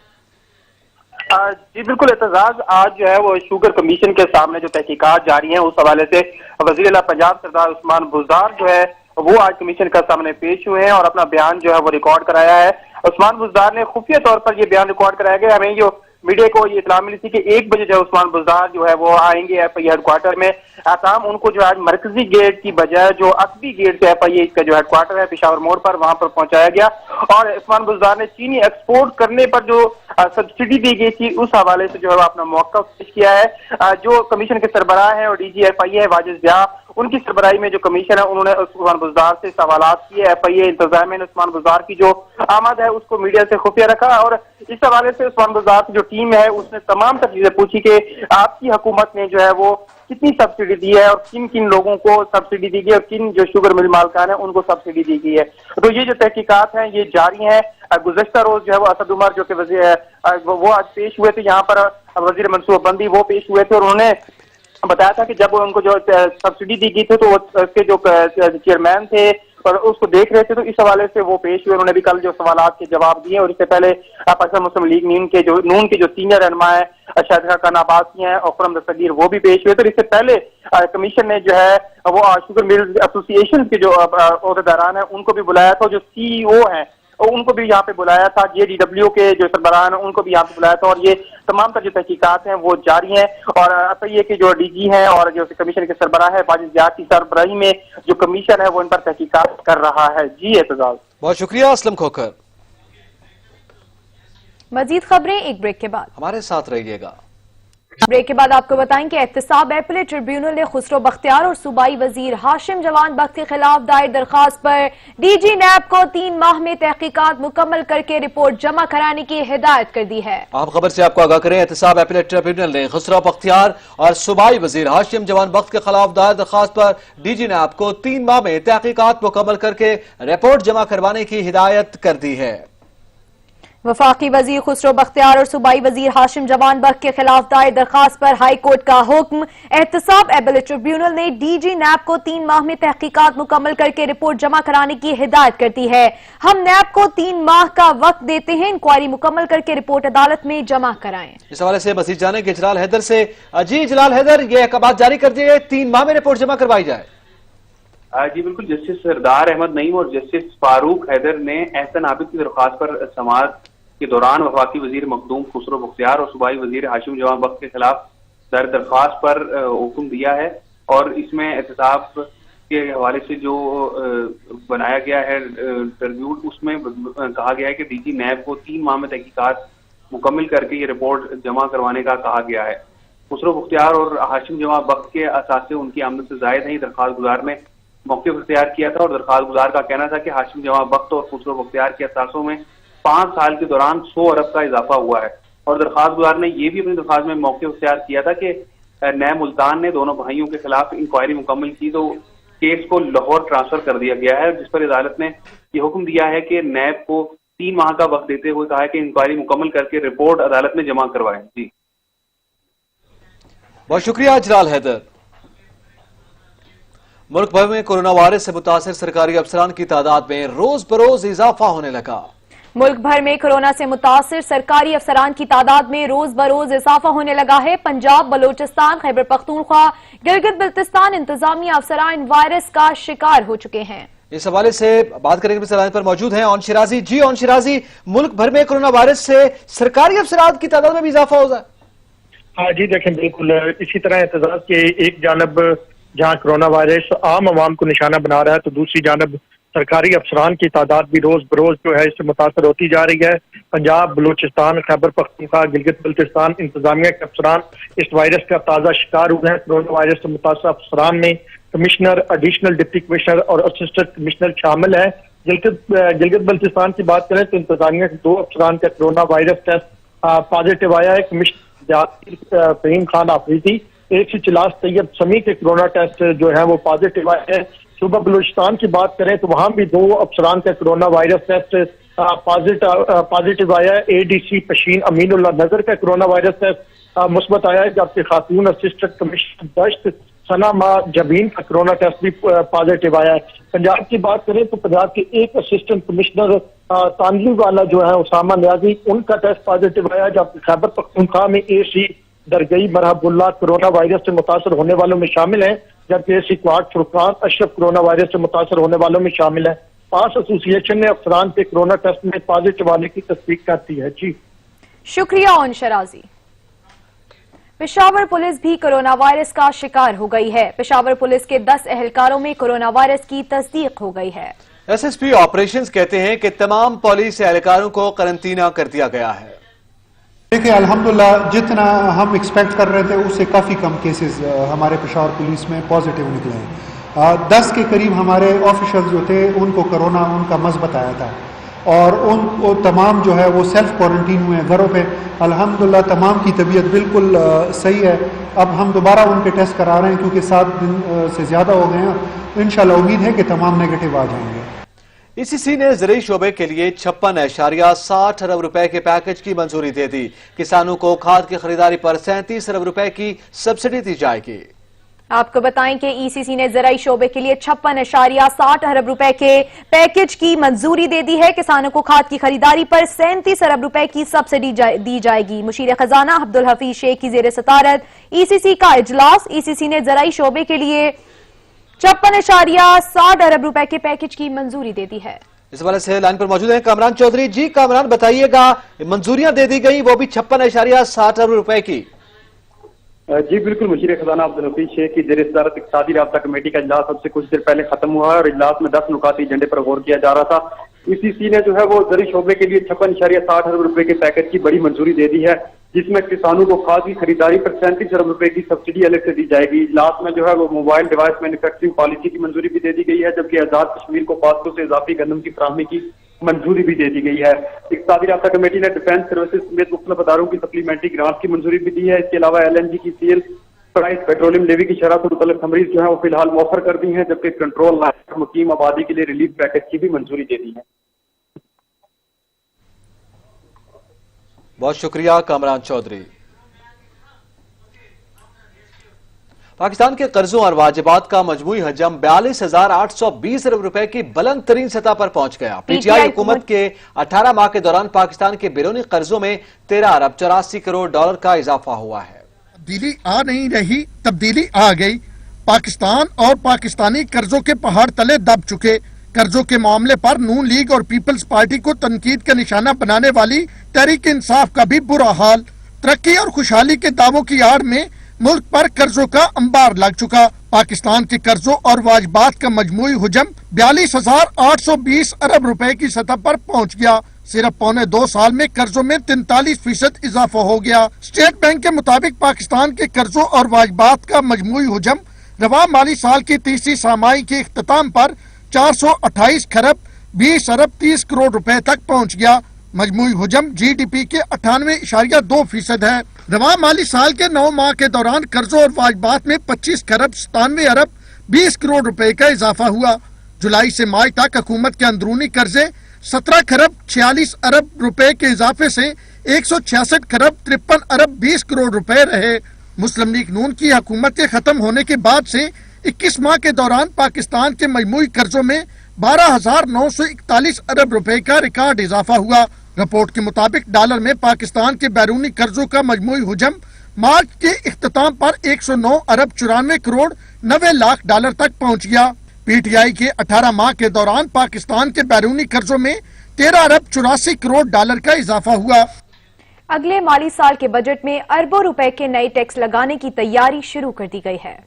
جی بالکل اعتزاز, آج جو ہے وہ شوگر کمیشن کے سامنے جو تحقیقات جاری ہیں اس حوالے سے وزیر اعلیٰ پنجاب سردار عثمان بزدار جو ہے وہ آج کمیشن کا سامنے پیش ہوئے ہیں اور اپنا بیان جو ہے وہ ریکارڈ کرایا ہے. عثمان بزدار نے خفیہ طور پر یہ بیان ریکارڈ کرایا گیا. ہمیں جو میڈیا کو یہ اطلاع ملی تھی کہ 1 بجے جو عثمان بزدار جو ہے وہ آئیں گے ایف آئی ہیڈ کوارٹر میں. تاہم ان کو جو آج مرکزی گیٹ کی بجائے جو عقبی گیٹ سے ایف آئی اے کا جو ہیڈ کوارٹر ہے پشاور موڑ پر, وہاں پر پہنچایا گیا اور عثمان بزدار نے چینی ایکسپورٹ کرنے پر جو سبسڈی دی گئی تھی اس حوالے سے جو ہے اپنا موقف پیش کیا ہے. جو کمیشن کے سربراہ ہیں اور ڈی جی ایف آئی اے واجد ضیاء, ان کی سربراہی میں جو کمیشن ہے انہوں نے عثمان بزدار سے سوالات کیے. ایف آئی اے انتظامیہ نے عثمان بزدار کی جو آمد ہے اس کو میڈیا سے خفیہ رکھا اور اس حوالے سے عثمان بزدار کی جو ٹیم ہے اس نے تمام تر چیزیں پوچھی کہ آپ کی حکومت نے جو ہے وہ کتنی سبسڈی دی ہے اور کن کن لوگوں کو سبسڈی دی گئی اور کن جو شوگر مل مالکان ہیں ان کو سبسڈی دی گئی ہے. تو یہ جو تحقیقات ہیں یہ جاری ہیں. گزشتہ روز جو ہے وہ اسد عمر جو کہ وہ آج پیش ہوئے تھے یہاں پر, وزیر منصوبہ بندی وہ پیش ہوئے تھے اور انہوں نے بتایا تھا کہ جب ان کو جو سبسڈی دی گئی تھی تو اس کے جو چیئرمین تھے उसको देख रहे थे, तो इस हवाले से वो पेश हुए। उन्होंने भी कल जो सवालात के जवाब दिए, और इससे पहले पाकिस्तान मुस्लिम लीग नून के जो सीनियर रहनुमा है शाहिद खान अब्बासी हैं और खुर्रम दस्तगीर, वो भी पेश हुए। तो इससे पहले कमीशन ने जो है वो शुगर मिल्स एसोसिएशन के जो अहदेदारान हैं उनको भी बुलाया था, जो CEO हैं उनको भी यहाँ पे बुलाया था, JDW के जो सरबराहान हैं उनको भी यहाँ पे बुलाया था, और ये तमाम तर जो तहकीकात हैं वो जारी हैं। और ऐसा ये कि जो DG हैं और जो कमीशन के सरबराह है बाजिद ज़ियाद की सरबराही में जो कमीशन है वो इन पर तहकीकात कर रहा है। जी एतजाज। बहुत शुक्रिया असलम खोखर। मजीद खबरें एक ब्रेक के बाद, हमारे साथ रहिएगा। ब्रेक के बाद आपको बताएं कि एहतसाब एपीलेट ट्रिब्यूनल ने खुसरो बख्तियार और सूबाई वजीर हाशिम जवान बख्त के खिलाफ दायर दरखास्त पर DG नैब को 3 माह में तहकीकात मुकम्मल करके रिपोर्ट जमा कराने की हिदायत कर दी है। आप खबर से आपको आगाह करें, एहतसाब एपीलेट ट्रिब्यूनल ने खुसरो बख्तियार और सूबाई वजीर हाशिम जवान बख्त के खिलाफ दायर दरखास्त पर DG नैब को 3 माह में तहकीकात मुकम्मल करके रिपोर्ट जमा करवाने की हिदायत कर दी है। वफाकी वजीर खुसरो बख्तियार और सूबाई वजीर हाशिम जवान बख्त के खिलाफ दायर दरखास्त पर हाई कोर्ट का हुक्म। एहतसाब एपीलेट ट्रिब्यूनल ने DG नैब को 3 माह में तहकीकात मुकम्मल करके रिपोर्ट जमा कराने की हिदायत करती है। हम नैब को 3 माह का वक्त देते हैं, इंक्वायरी मुकम्मल करके रिपोर्ट अदालत में जमा कराएं। इस हवाले से मजीद जाने के जलाल हैदर से। जी जलाल हैदर, ये अहकाम जारी कर दिए 3 माह में रिपोर्ट जमा करवाई जाए। जी बिल्कुल, जस्टिस सरदार अहमद नईम और जस्टिस फारूक हैदर ने एहसन आबिद की दरख्वास्त पर समाअत के दौरान वफाकी वजीर मखदूम खुसरो बख्तियार और सूबाई वजीर हाशिम जवान बख्त के खिलाफ दायर दरख्वास्त पर हुक्म दिया है। और इसमें एहतसाब के हवाले से जो बनाया गया है ट्रिब्यूट, उसमें कहा गया है कि DG नैब को 3 माह में तहकीकात मुकम्मल करके ये रिपोर्ट जमा करवाने का कहा गया है। खुसरो बख्तियार और हाशिम जवान बख्त के असासे उनकी आमदन से जायद है। दरख्वास्त गुजार ने मौके पर इख्तियार किया था, और दरख्वास्त गुजार का कहना था कि हाशिम जवान बख्त और खुसरो बख्तियार के असासों में 5 साल के दौरान 100 अरब का इजाफा हुआ है। और दरख्वास्त गुजार ने यह भी अपनी दरख्वास्त में मौके इख्तियार किया था कि नैब मुल्तान ने दोनों भाइयों के खिलाफ इंक्वायरी मुकम्मल की तो केस को लाहौर ट्रांसफर कर दिया गया है, जिस पर अदालत ने यह हुक्म दिया है कि नैब को 3 माह का वक्त देते हुए कहा है कि इंक्वायरी मुकम्मल करके रिपोर्ट अदालत में जमा करवाएं। जी बहुत शुक्रिया जलाल हैदर। मुल्क भर में कोरोना वायरस से मुतासिर सरकारी अफसरान की तादाद में रोज बरोज इजाफा होने लगा। मुल्क भर में कोरोना से मुतासिर सरकारी अफसरान की तादाद में रोज बरोज इजाफा होने लगा है। पंजाब, बलोचिस्तान, खैबर पख्तूनख्वा, गिलगित बल्तिस्तान इंतजामिया अफसरान वायरस का शिकार हो चुके हैं। इस हवाले से बात करेंगे, लाइन पर मौजूद हैं ऑन शिराजी। जी ऑन शिराजी, मुल्क भर में कोरोना वायरस से सरकारी अफसरान की तादाद में भी इजाफा हो जाए। हाँ जी, देखें बिल्कुल इसी तरह एहतजाज के एक जानब जहाँ कोरोना वायरस आम आवाम को निशाना बना रहा है, तो दूसरी जानब सरकारी अफसरान की तादाद भी रोज बरोज जो है इससे मुतासर होती जा रही है। पंजाब, बलूचिस्तान, खैबर पख्तूनख्वा, गिलगित बल्तिस्तान इंतजामिया के अफसरान इस वायरस का ताज़ा शिकार हुए हैं। कोरोना वायरस से मुतासर अफसरान में कमिश्नर, एडिशनल डिप्टी कमिश्नर और असिस्टेंट कमिश्नर शामिल है। गिलगित बल्तिस्तान की बात करें तो इंतजामिया के 2 अफसरान का कोरोना वायरस टेस्ट पॉजिटिव आया है। कमिश्नर फहीम खान आफरीदी, एक से चिलास तैयब समी के कोरोना टेस्ट जो है वो पॉजिटिव आए हैं। सूबा बलूचिस्तान की बात करें तो वहां भी 2 अफसरान का कोरोना वायरस टेस्ट पॉजिटिव आया है। ADC पशीन अमीनुल्लाह नजर का कोरोना वायरस टेस्ट मुस्बत आया है, जबकि खातून असिस्टेंट कमिश्नर दश्त सना मा जबीन का कोरोना टेस्ट भी पॉजिटिव आया है। पंजाब की बात करें तो पंजाब के एक असिस्टेंट कमिश्नर तानली वाला जो है उसामा न्याजी, उनका टेस्ट पॉजिटिव आया, जबकि खैबर पख्तूनख्वा में AC दरगई मरहबुल्लाह कोरोना वायरस से मुतासर होने वालों में शामिल है, जबकि AC quad Furqan Ashraf corona virus से मुतासर होने वालों में शामिल है। पास एसोसिएशन ने अफसरान के कोरोना टेस्ट में पॉजिटिव आने की तस्दीक करती है। जी शुक्रिया ओन शराजी। पेशावर पुलिस भी कोरोना वायरस का शिकार हो गई है। पेशावर पुलिस के 10 एहलकारों में कोरोना वायरस की तस्दीक हो गई है। SSP ऑपरेशंस कहते हैं कि तमाम पुलिस एहलकारों को करंटीना कर दिया गया है। देखिए अल्हम्दुलिल्लाह जितना हम एक्सपेक्ट कर रहे थे उससे काफ़ी कम केसेस हमारे पेशावर पुलिस में पॉजिटिव निकले हैं। 10 के करीब हमारे ऑफिसर्स जो थे उनको कोरोना उनका मज़ बताया था, और वो तमाम जो है वो सेल्फ क्वारंटीन हुए हैं घरों पे। अल्हम्दुलिल्लाह तमाम की तबीयत बिल्कुल सही है। अब हम दोबारा उनके टेस्ट करा रहे हैं क्योंकि 7 दिन से ज़्यादा हो गए हैं। इंशाल्लाह उम्मीद है कि तमाम नेगेटिव आ जाएंगे। ECC ने ज़रूरी शोबे के लिए 56.60 अरब रुपए के पैकेज की मंजूरी दे दी। किसानों को खाद की खरीदारी पर 37 अरब रुपए की सब्सिडी दी जाएगी। آپ کو بتائیں کہ ای سی سی نے زرعی شعبے کے لیے 56.60 ارب روپے کے پیکج کی منظوری دے دی ہے۔ کسانوں کو کھاد کی خریداری پر 37 ارب روپے کی سبسڈی دی جائے گی۔ مشیر خزانہ عبدالحفیظ شیخ کی زیر صدارت ای سی سی کا اجلاس۔ ای سی سی نے زرعی شعبے کے لیے 56.60 ارب روپے کے پیکج کی منظوری دے دی ہے۔ اس حوالے سے لائن پر موجود ہیں کامران چودھری۔ جی کامران، بتائیے گا، منظوریاں دے دی گئی وہ بھی 56.60 ارب روپے کی؟ جی بالکل، مشیر خزانہ عبدالحفیظ شیخ کی زیر صدارت اقتصادی رابطہ کمیٹی کا اجلاس اب سے کچھ دیر پہلے ختم ہوا ہے اور اجلاس میں 10 نکاتی ایجنڈے پر غور کیا جا رہا تھا۔ ای سی سی نے جو ہے وہ زرعی شعبے کے لیے 56.60 ارب روپے کے پیکج کی بڑی منظوری دے دی ہے، جس میں کسانوں کو کھاد کی خریداری پر 37 ارب روپے کی سبسڈی الگ سے دی جائے گی۔ اجلاس میں جو ہے وہ موبائل ڈیوائس مینوفیکچرنگ پالیسی کی منظوری بھی دے دی گئی ہے، جبکہ آزاد کشمیر کو پاسکو سے اضافی گندم کی فراہمی کی منظوری بھی دے دی گئی ہے۔ اقتصادی رابطہ کمیٹی نے ڈیفینس سروسز سمیت مختلف اداروں کی سپلیمنٹری گرانٹ کی منظوری بھی دی ہے۔ اس کے علاوہ ایل این جی کی سیل پرائز، پیٹرولیم لیوی کی شرح سے متعلق تمریز جو ہے وہ فی الحال مؤخر کر دی ہیں، جبکہ کنٹرول لائن مقیم آبادی کے لیے ریلیف پیکج کی بھی منظوری دے دی ہے۔ بہت شکریہ کامران چودھری۔ پاکستان کے قرضوں اور واجبات کا مجموعی حجم 42,820 ارب روپے کی بلند ترین سطح پر پہنچ گیا۔ پی ٹی آئی حکومت کے 18 ماہ کے دوران پاکستان کے بیرونی قرضوں میں 13 ارب 84 کروڑ ڈالر کا اضافہ ہوا ہے۔ تبدیلی آ نہیں رہی، تبدیلی آ گئی۔ پاکستان اور پاکستانی قرضوں کے پہاڑ تلے دب چکے۔ قرضوں کے معاملے پر نون لیگ اور پیپلز پارٹی کو تنقید کا نشانہ بنانے والی تحریک انصاف کا بھی برا حال۔ ترقی اور خوشحالی کے دعووں کی آڑ میں ملک پر قرضوں کا انبار لگ چکا۔ پاکستان کے قرضوں اور واجبات کا مجموعی حجم 42,820 ارب روپے کی سطح پر پہنچ گیا۔ صرف پونے 2 سال میں قرضوں میں 43% اضافہ ہو گیا۔ اسٹیٹ بینک کے مطابق پاکستان کے قرضوں اور واجبات کا مجموعی حجم رواں مالی سال کی تیسری سامائی کے اختتام پر 428 خرب 20 ارب 30 کروڑ روپے تک پہنچ گیا۔ مجموعی حجم جی ڈی پی کے 98.2% ہے۔ رواں مالی سال کے 9 ماہ کے دوران قرضوں اور واجبات میں 25 خرب 97 ارب 20 کروڑ روپے کا اضافہ ہوا۔ جولائی سے مئی تک حکومت کے اندرونی قرضے 17 خرب 46 ارب روپے کے اضافے سے 166 خرب 53 ارب 20 کروڑ روپے رہے۔ مسلم لیگ نون کی حکومت کے ختم ہونے کے بعد سے 21 ماہ کے دوران پاکستان کے مجموعی قرضوں میں 12,941 ارب روپے کا ریکارڈ اضافہ ہوا۔ رپورٹ کے مطابق ڈالر میں پاکستان کے بیرونی قرضوں کا مجموعی حجم مارچ کے اختتام پر 109 ارب 94 کروڑ 90 لاکھ ڈالر تک پہنچ گیا۔ پی ٹی آئی کے 18 ماہ کے دوران پاکستان کے بیرونی قرضوں میں 13 ارب 84 کروڑ ڈالر کا اضافہ ہوا۔ اگلے مالی سال کے بجٹ میں اربوں روپے کے نئے ٹیکس لگانے کی تیاری شروع کر دی گئی ہے۔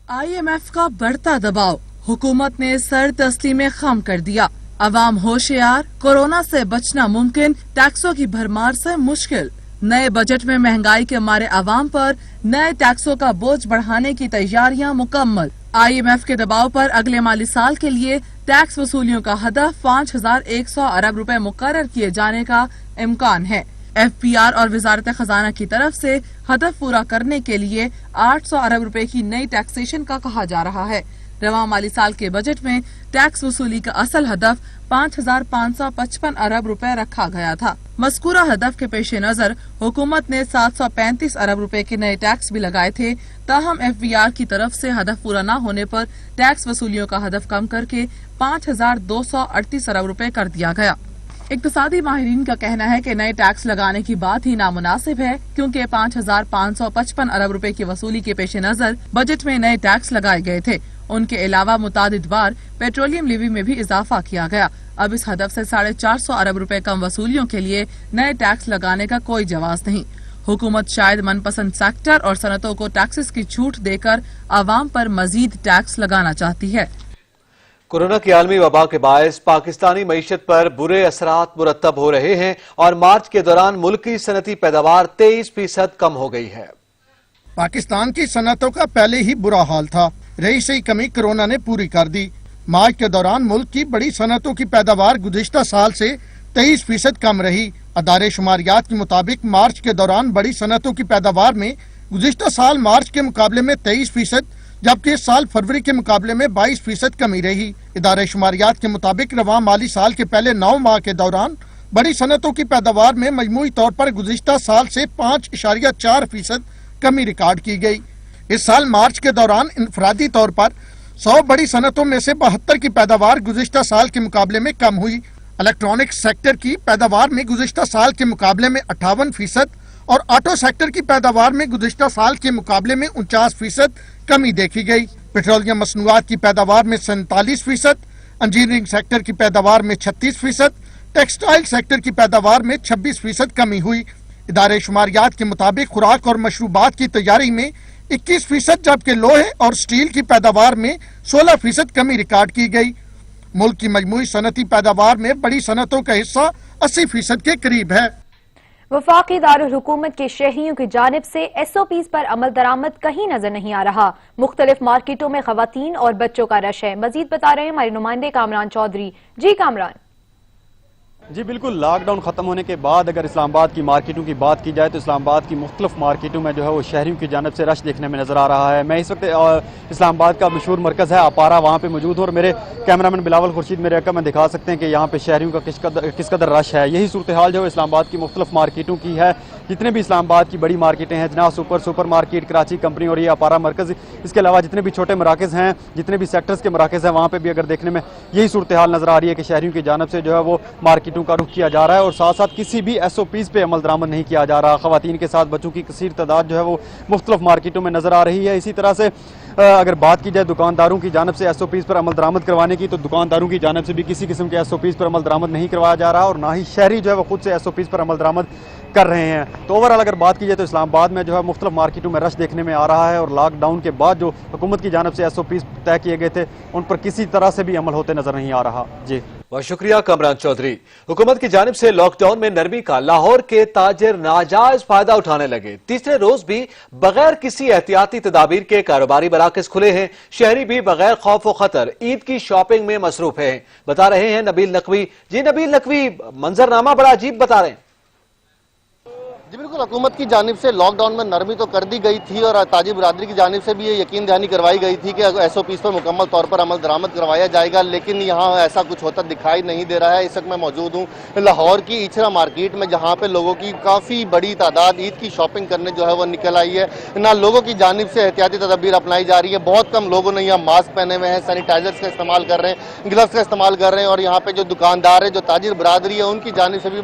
آئی ایم ایف کا بڑھتا دباؤ، حکومت نے سر تسلیمیں خم کر دیا۔ عوام ہوشیار، کورونا سے بچنا ممکن، ٹیکسوں کی بھرمار سے مشکل۔ نئے بجٹ میں مہنگائی کے مارے عوام پر نئے ٹیکسوں کا بوجھ بڑھانے کی تیاریاں مکمل۔ آئی ایم ایف کے دباؤ پر اگلے مالی سال کے لیے ٹیکس وصولیوں کا ہدف 5,100 ارب روپے مقرر کیے جانے کا امکان ہے۔ ایف پی آر اور وزارت خزانہ کی طرف سے ہدف پورا کرنے کے لیے 800 ارب روپے کی نئی ٹیکسیشن کا کہا جا رہا ہے۔ رواں مالی سال کے بجٹ میں ٹیکس وصولی کا اصل ہدف 5,555 ارب روپے رکھا گیا تھا۔ مذکورہ ہدف کے پیش نظر حکومت نے 735 ارب روپے کے نئے ٹیکس بھی لگائے تھے، تاہم ایف بی آر کی طرف سے ہدف پورا نہ ہونے پر ٹیکس وصولیوں کا ہدف کم کر کے 5,238 ارب روپے کر دیا گیا۔ اقتصادی ماہرین کا کہنا ہے کہ نئے ٹیکس لگانے کی بات ہی نامناسب ہے، کیونکہ 5,555 ارب روپے کی وصولی کے پیش نظر بجٹ میں نئے ٹیکس لگائے گئے تھے۔ ان کے علاوہ متعدد بار پیٹرولیم لیوی میں بھی اضافہ کیا گیا۔ اب اس ہدف سے 450 ارب روپے کم وصولیوں کے لیے نئے ٹیکس لگانے کا کوئی جواز نہیں۔ حکومت شاید من پسند سیکٹر اور صنعتوں کو ٹیکسز کی چھوٹ دے کر عوام پر مزید ٹیکس لگانا چاہتی ہے۔ کورونا کی عالمی وبا کے باعث پاکستانی معیشت پر برے اثرات مرتب ہو رہے ہیں اور مارچ کے دوران ملکی صنعتی پیداوار 23% کم ہو گئی ہے۔ پاکستان کی صنعتوں کا پہلے ہی برا حال تھا، رہی سہی کمی کورونا نے پوری کر دی۔ مارچ کے دوران ملک کی بڑی صنعتوں کی پیداوار گزشتہ سال سے 23% کم رہی۔ ادارے شماریات کے مطابق مارچ کے دوران بڑی صنعتوں کی پیداوار میں گزشتہ سال مارچ کے مقابلے میں 23%، جبکہ اس سال فروری کے مقابلے میں 22% کمی رہی۔ ادارے شماریات کے مطابق رواں مالی سال کے پہلے 9 ماہ کے دوران بڑی صنعتوں کی پیداوار میں مجموعی طور پر گزشتہ سال سے 5.4% کمی ریکارڈ کی گئی۔ इस साल मार्च के दौरान इनफरादी तौर पर 100 बड़ी सनतों में से 72 की पैदावार गुज़िश्ता साल के मुकाबले में कम हुई। इलेक्ट्रॉनिक्स सेक्टर की पैदावार में गुज़िश्ता साल के मुकाबले में 58% और ऑटो सेक्टर की पैदावार में गुज़िश्ता साल के मुकाबले में 49% कमी देखी गई। पेट्रोलियम मसनूआत की पैदावार में 47%, इंजीनियरिंग सेक्टर की पैदावार में 36%, टेक्सटाइल सेक्टर की पैदावार में 26% कमी हुई। इदारे शुमारियात के मुताबिक खुराक और मशरूबात की तैयारी में 21%, जबकि लोहे और स्टील की पैदावार में 16% कमी रिकॉर्ड की गई। मुल्क की मजमूई सनती पैदावार में बड़ी सनतों का हिस्सा 80% के करीब है। वफाकी दारुल हुकूमत के शहरियों की जानिब से SOPs पर अमल दरामद कहीं नजर नहीं आ रहा। मुख्तलिफ मार्केटों में खवातीन और बच्चों का रश है। मजीद बता रहे हैं हमारे नुमाइंदे कामरान चौधरी। जी कामरान। जी बिल्कुल, लॉकडाउन ख़त्म होने के बाद अगर इस्लामाबाद की मार्केटों की बात की जाए तो इस्लामाबाद की मुख्तलिफ मार्केटों में जो है वो शहरियों की जानिब से रश देखने में नज़र आ रहा है। मैं इस वक्त इस्लामाबाद का मशहूर मरकज़ है अपारा, वहाँ पे मौजूद हूँ और मेरे कैमरामैन बिलावल खुर्शीद मेरे अक्का में दिखा सकते हैं कि यहाँ पे शहरियों का किस कदर रश है। यही सूरत हाल जो है इस्लामाबाद की मुख्तलिफ मार्केटों की है। जितने भी इस्लामाबाद की बड़ी मार्केटें हैं, जनाब सुपर मार्केट, कराची कंपनी और ये अपारा मरकज़, इसके अलावा जितने भी छोटे मराकज़ हैं, जितने भी सेक्टर्स के मराकज़ हैं, वहाँ पर भी अगर देखने में यही सूरत हाल नज़र आ रही है कि शहरियों की जानिब से जो है वो मार्केटों का रुख किया जा रहा है और साथ साथ किसी भी SOPs पे अमल दरामद नहीं किया जा रहा। खवातीन के साथ बच्चों की कसीर तादाद जो है वो मुख्तलिफ मार्केटों में नज़र आ रही है। इसी तरह से अगर बात की जाए दुकानदारों की जानिब से SOPs पर अमल दरामद करवाने की, तो दुकानदारों की जानिब से भी किसी किस्म के SOPs पर अमल दरामद नहीं करवाया जा रहा और ना ही शहरी जो है वो खुद से SOPs पर अमल दरामद कर रहे हैं। तो ओवरऑल अगर बात की जाए तो इस्लामाबाद में जो है मुख्तलिफ मार्केटों में रश देखने में आ रहा है और लॉकडाउन के बाद जो हुकूमत की जानिब से SOPs तय किए गए थे उन पर किसी तरह से भी अमल होते नजर नहीं आ रहा। जी बहुत शुक्रिया कामरान चौधरी। हुकूमत की जानिब से लॉकडाउन में नरमी का लाहौर के ताजिर नाजायज फायदा उठाने लगे। तीसरे रोज भी बगैर किसी एहतियाती तदाबीर के कारोबारी मराकज खुले हैं। शहरी भी बगैर खौफ व खतर ईद की शॉपिंग में मसरूफ हैं। बता रहे हैं नबील नकवी। जी नबील नकवी, मंजरनामा बड़ा अजीब बता रहे हैं। जी बिल्कुल, हुकूमत की जानिब से लॉकडाउन में नरमी तो कर दी गई थी और ताजी बरादरी की जानिब से भी ये यकीन दहानी करवाई गई थी कि SOPs पर मुकम्मल तौर पर अमल दरामद करवाया जाएगा, लेकिन यहाँ ऐसा कुछ होता दिखाई नहीं दे रहा है। इस वक्त मैं मौजूद हूँ लाहौर की इचरा मार्केट में, जहाँ पे लोगों की काफ़ी बड़ी तादाद ईद की शॉपिंग करने जो है वो निकल आई है। ना लोगों की जानिब से एहतियाती तदबीर अपनाई जा रही है। बहुत कम लोगों ने यहाँ मास्क पहने हुए हैं, सैनिटाइजर्स का इस्तेमाल कर रहे हैं, ग्लव्स का इस्तेमाल कर रहे हैं और यहाँ पे जो दुकानदार है, जो ताजिर बरादरी है, उनकी जानिब से भी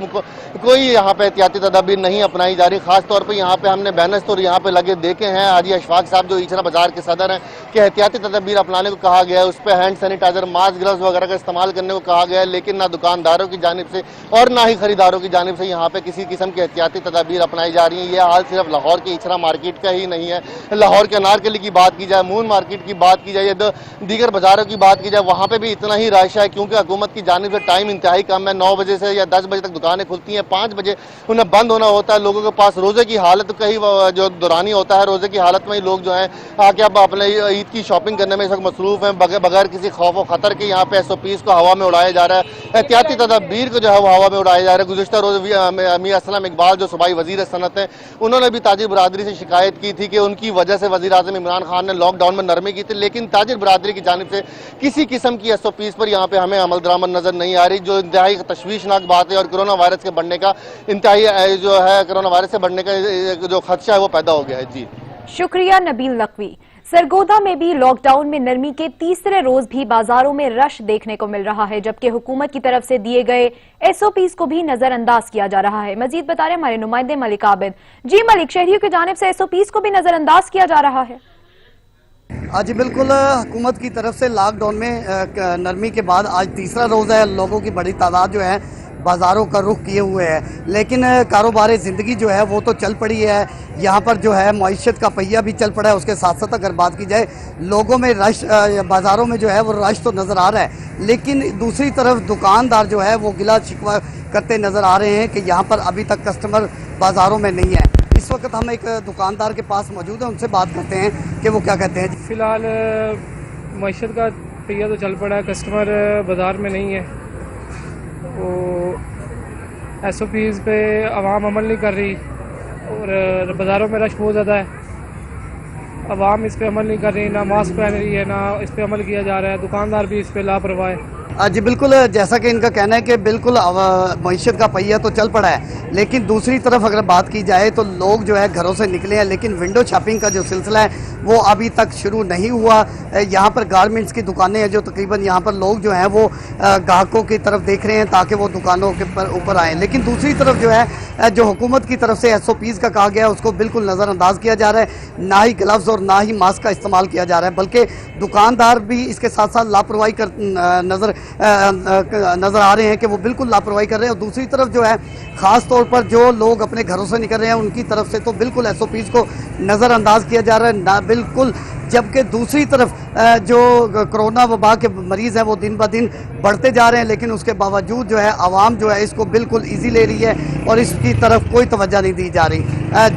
कोई यहाँ पे एहतियाती तदबीर नहीं अपनाई जा रही। खास तौर पे यहाँ पे हमने बैनर्स तो यहाँ पे लगे देखे हैं। हाजी अशफाक साहब जो इचरा बाजार के सदर हैं कि एहतियाती तदबीर अपनाने को कहा गया है, उस पर हैंड सैनिटाइजर, मास्क, ग्लव्स वगैरह का इस्तेमाल करने को कहा गया है, लेकिन ना दुकानदारों की जानिब से और ना ही खरीदारों की जानिब से यहाँ पे किसी किस्म की एहतियाती तदबीर अपनाई जा रही है। यह हाल सिर्फ लाहौर के इचरा मार्केट का ही नहीं है। लाहौर के अनारकली की बात की जाए, मून मार्केट की बात की जाए या दीगर बाजारों की बात की जाए, वहाँ पे भी इतना ही रश है, क्योंकि हुकूमत की जानिब से टाइम इंतहाई कम है। 9 बजे से या 10 बजे तक दुकानें खुलती हैं, 5 बजे उन्हें बंद होना होता है। लोगों के पास रोजे की हालत कहीं जो दौरानी होता है, रोजे की हालत में ही लोग जो हैं आके अब अपने ईद की शॉपिंग करने में इस वक्त मसरूफ हैं। बगैर किसी खौफ व खतर के यहाँ पे SOPs को हवा में उड़ाया जा रहा है, एहतियाती तदबीर को जो है वो हवा में उड़ाया जा रहा है। गुज़िश्ता रोज मियां असलम इकबाल जो सूबाई वज़ीर सनत हैं, उन्होंने भी ताजिर बरादरी से शिकायत की थी कि उनकी वजह से वज़ीर आज़म इमरान खान ने लॉकडाउन में नरमी की थी, लेकिन ताजिर बरादरी की जानिब से किसी किस्म की SOPs पर यहाँ पे हमें अमल दरामद नजर नहीं आ रही, जो इंतहाई तशवीशनाक बात है। और कोरोना वायरस के बढ़ने का इंतहाई जो है, कोरोना वायरस से बढ़ने का जो खदशा है वो पैदा हो गया है। जी शुक्रिया नबील नकवी। सरगोदा में भी लॉकडाउन में नरमी के तीसरे रोज भी बाजारों में रश देखने को मिल रहा है, जबकि हुकूमत की तरफ से दिए गए SOPs को भी नजरअंदाज किया जा रहा है। मजीद बता रहे हमारे नुमाइंदे मलिक आबिद। जी मलिक, शहरियों की जानिब से SOPs को भी नजरअंदाज किया जा रहा है। जी बिल्कुल, हुकूमत की तरफ से लॉकडाउन में नरमी के बाद आज तीसरा रोज़ है। लोगों की बड़ी तादाद जो है बाज़ारों का रुख किए हुए है, लेकिन कारोबार ज़िंदगी जो है वो तो चल पड़ी है। यहाँ पर जो है मईशत का पहिया भी चल पड़ा है। उसके साथ साथ अगर बात की जाए लोगों में रश, बाज़ारों में जो है वो रश तो नज़र आ रहा है, लेकिन दूसरी तरफ दुकानदार जो है वो गिला शिकवा करते नज़र आ रहे हैं कि यहाँ पर अभी तक कस्टमर बाज़ारों में नहीं है। इस वक्त हम एक दुकानदार के पास मौजूद हैं, उनसे बात करते हैं कि वो क्या कहते हैं। फ़िलहाल मईशत का पहिया तो चल पड़ा है, कस्टमर बाज़ार में नहीं है। वो SOPs पे आवाम अमल नहीं कर रही और बाज़ारों में रश बहुत ज़्यादा है। आवाम इस पे अमल नहीं कर रही, ना मास्क पहन रही है, ना इस पे अमल किया जा रहा है। दुकानदार भी इस पे लापरवाह है। जी बिल्कुल, जैसा कि इनका कहना है कि बिल्कुल मईशत का पहिया तो चल पड़ा है, लेकिन दूसरी तरफ अगर बात की जाए तो लोग जो है घरों से निकले हैं, लेकिन विंडो शॉपिंग का जो सिलसिला है वो अभी तक शुरू नहीं हुआ। यहाँ पर गारमेंट्स की दुकानें हैं जो तकरीबन यहाँ पर लोग जो हैं वो ग्राहकों की तरफ देख रहे हैं ताकि वो दुकानों के ऊपर आएँ, लेकिन दूसरी तरफ जो है जो हुकूमत की तरफ से SOPs का कहा गया है उसको बिल्कुल नज़रअंदाज किया जा रहा है। ना ही ग्लव्स और ना ही मास्क का इस्तेमाल किया जा रहा है, बल्कि दुकानदार भी इसके साथ साथ लापरवाही नज़र आ रहे हैं कि वो बिल्कुल लापरवाही कर रहे हैं। और दूसरी तरफ जो है ख़ास तौर पर जो लोग अपने घरों से निकल रहे हैं उनकी तरफ से तो बिल्कुल SOPs को नज़रअंदाज किया जा रहा है ना बिल्कुल, जबकि दूसरी तरफ जो कोरोना वबा के मरीज़ हैं वो दिन ब दिन बढ़ते जा रहे हैं, लेकिन उसके बावजूद जो है आवाम जो है इसको बिल्कुल ईजी ले रही है और इसकी तरफ कोई तवज्जो नहीं दी जा रही,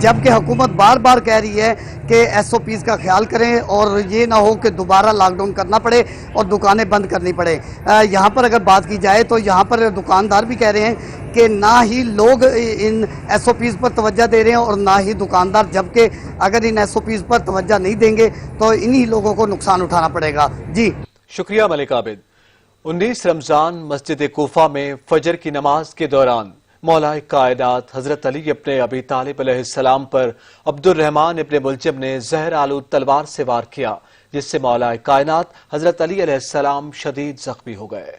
जबकि हुकूमत बार बार कह रही है कि SOPs का ख्याल करें और ये ना हो कि दोबारा लॉकडाउन करना पड़े और दुकानें बंद करनी पड़े। यहाँ पर अगर बात की जाए तो यहाँ पर दुकानदार भी कह रहे हैं कि ना ही लोग इन SOPs पर तवज्जो दे रहे हैं और ना ही दुकानदार, जबकि अगर इन SOPs पर तवज्जो नहीं देंगे तो इन्हीं लोगों को नुकसान उठाना पड़ेगा। जी शुक्रिया मलिक आबिद। 19 रमज़ान मस्जिद कोफा में फजर की नमाज के दौरान मौलाए कायनात हजरत अली इब्ने अबी तालिब अलैहिस्सलाम पर अब्दुर्रहमान इब्ने मुलजिम ने जहर आलूद तलवार से वार किया, जिससे मौलाए कायनात हजरत अली अलैहिस्सलाम शदीद जख्मी हो गए।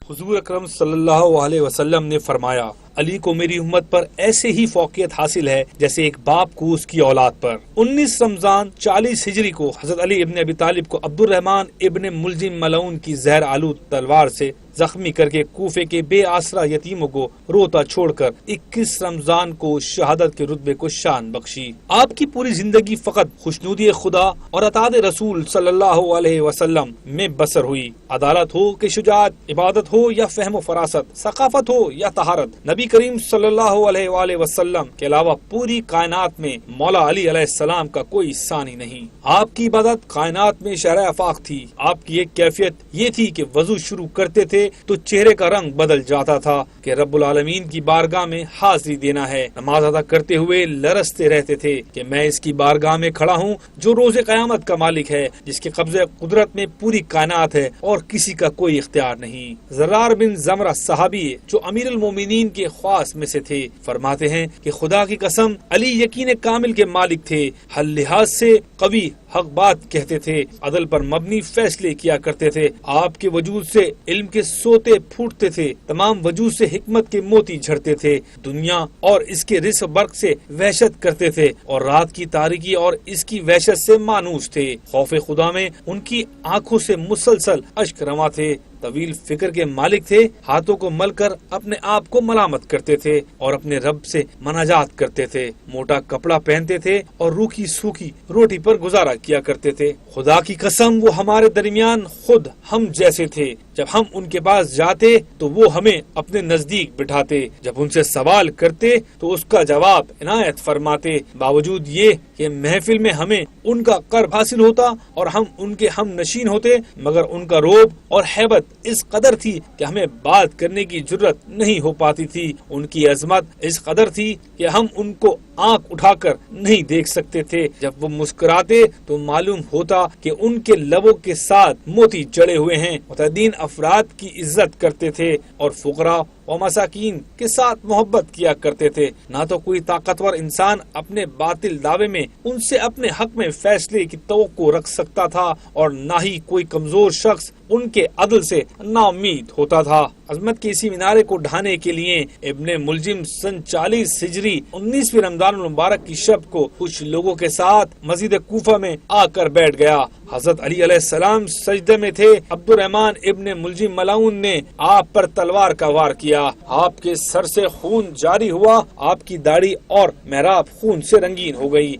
हुजूर अकरम सल्लल्लाहु अलैहि वसल्लम ने फरमाया, अली को मेरी उम्मत पर ऐसे ही फौकियत हासिल है जैसे एक बाप को उसकी औलाद पर। 19 रमजान 40 हिजरी को हजरत अली इब्ने अबी तालिब को अब्दुर्रहमान इब्ने मुलजिम मलऊन की जहर आलूद तलवार से जख्मी करके कूफे के बेआसरा यतीमों को रोता छोड़कर 21 रमजान को शहादत के रुतबे को शान बख्शी। आपकी पूरी जिंदगी फकत खुशनुदी खुदा और अताद रसूल सल्लल्लाहु अलैहि वसल्लम में बसर हुई। अदालत हो कि शुजाअत, इबादत हो या फहम फरासत, सकाफत हो या तहारत, नबी करीम सल्लल्लाहु अलैहि वसल्लम के अलावा पूरी कायनात में मौला अली अलैहिस्सलाम का कोई सानी नहीं। आपकी इबादत कायनात में शहर आफाक थी। आपकी एक कैफियत ये थी कि वजू शुरू करते थे तो चेहरे का रंग बदल जाता था कि रब्बुल आलमीन की बारगाह में हाजिरी देना है। नमाज अदा करते हुए लरसते रहते थे कि मैं इसकी बारगाह में खड़ा हूँ जो रोज़े क़यामत का मालिक है, जिसके कब्ज़े कुदरत में पूरी कायनात है और किसी का कोई इख्तियार नहीं। ज़र्रार बिन ज़मरा सहाबी जो अमीरुल मोमिनीन के ख्वास में से थे, फरमाते हैं कि खुदा की कसम अली यकीन कामिल के मालिक थे, हर लिहाज से कवि हक बात कहते थे, अदल पर मबनी फैसले किया करते थे। आपके वजूद से इल्म के सोते फूटते थे, तमाम वजूद से हिकमत के मोती झड़ते थे, दुनिया और इसके रिस्क बर्क से वहशत करते थे और रात की तारीकी और इसकी वहशत से मानूस थे। खौफे खुदा में उनकी आंखों से मुसलसल अश्क रवा थे। तवील फिक्र के मालिक थे, हाथों को मलकर अपने आप को मलामत करते थे और अपने रब से मनाजात करते थे। मोटा कपड़ा पहनते थे और रूखी सूखी रोटी पर गुजारा किया करते थे। खुदा की कसम वो हमारे दरमियान खुद हम जैसे थे। जब हम उनके पास जाते तो वो हमें अपने नजदीक बिठाते, जब उनसे सवाल करते तो उसका जवाब इनायत फरमाते। बावजूद ये कि महफिल में हमें उनका कर्ब हासिल होता और हम उनके हम नशीन होते, मगर उनका रोब और हैबत इस कदर थी कि हमें बात करने की जुर्रत नहीं हो पाती थी। उनकी अजमत इस कदर थी कि हम उनको आंख उठाकर नहीं देख सकते थे। जब वो मुस्कुराते तो मालूम होता कि उनके लबों के साथ मोती जड़े हुए हैं। मुतअद्दिन अफराद की इज्जत करते थे और फुकरा और मसाकीन के साथ मोहब्बत किया करते थे। ना तो कोई ताकतवर इंसान अपने बातिल दावे में उनसे अपने हक में फैसले की तवक्को रख सकता था और ना ही कोई कमजोर शख्स उनके अदल से नाउम्मीद होता था। अजमत के इसी मीनारे को ढाने के लिए इब्ने मुलजिम सन 40 हिजरी 19वीं रमजान मुबारक की शब को कुछ लोगों के साथ मस्जिद कूफा में आकर बैठ गया। हजरत अली अलैहिस्सलाम सजदे में थे। अब्दुर्रहमान इब्ने मुलजिम मलऊन ने आप पर तलवार का वार किया। आपके सर से खून जारी हुआ, आपकी दाढ़ी और मेहराब खून से रंगीन हो गई।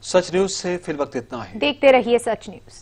सच न्यूज से फिल वक्त इतना ही। देखते रहिए सच न्यूज।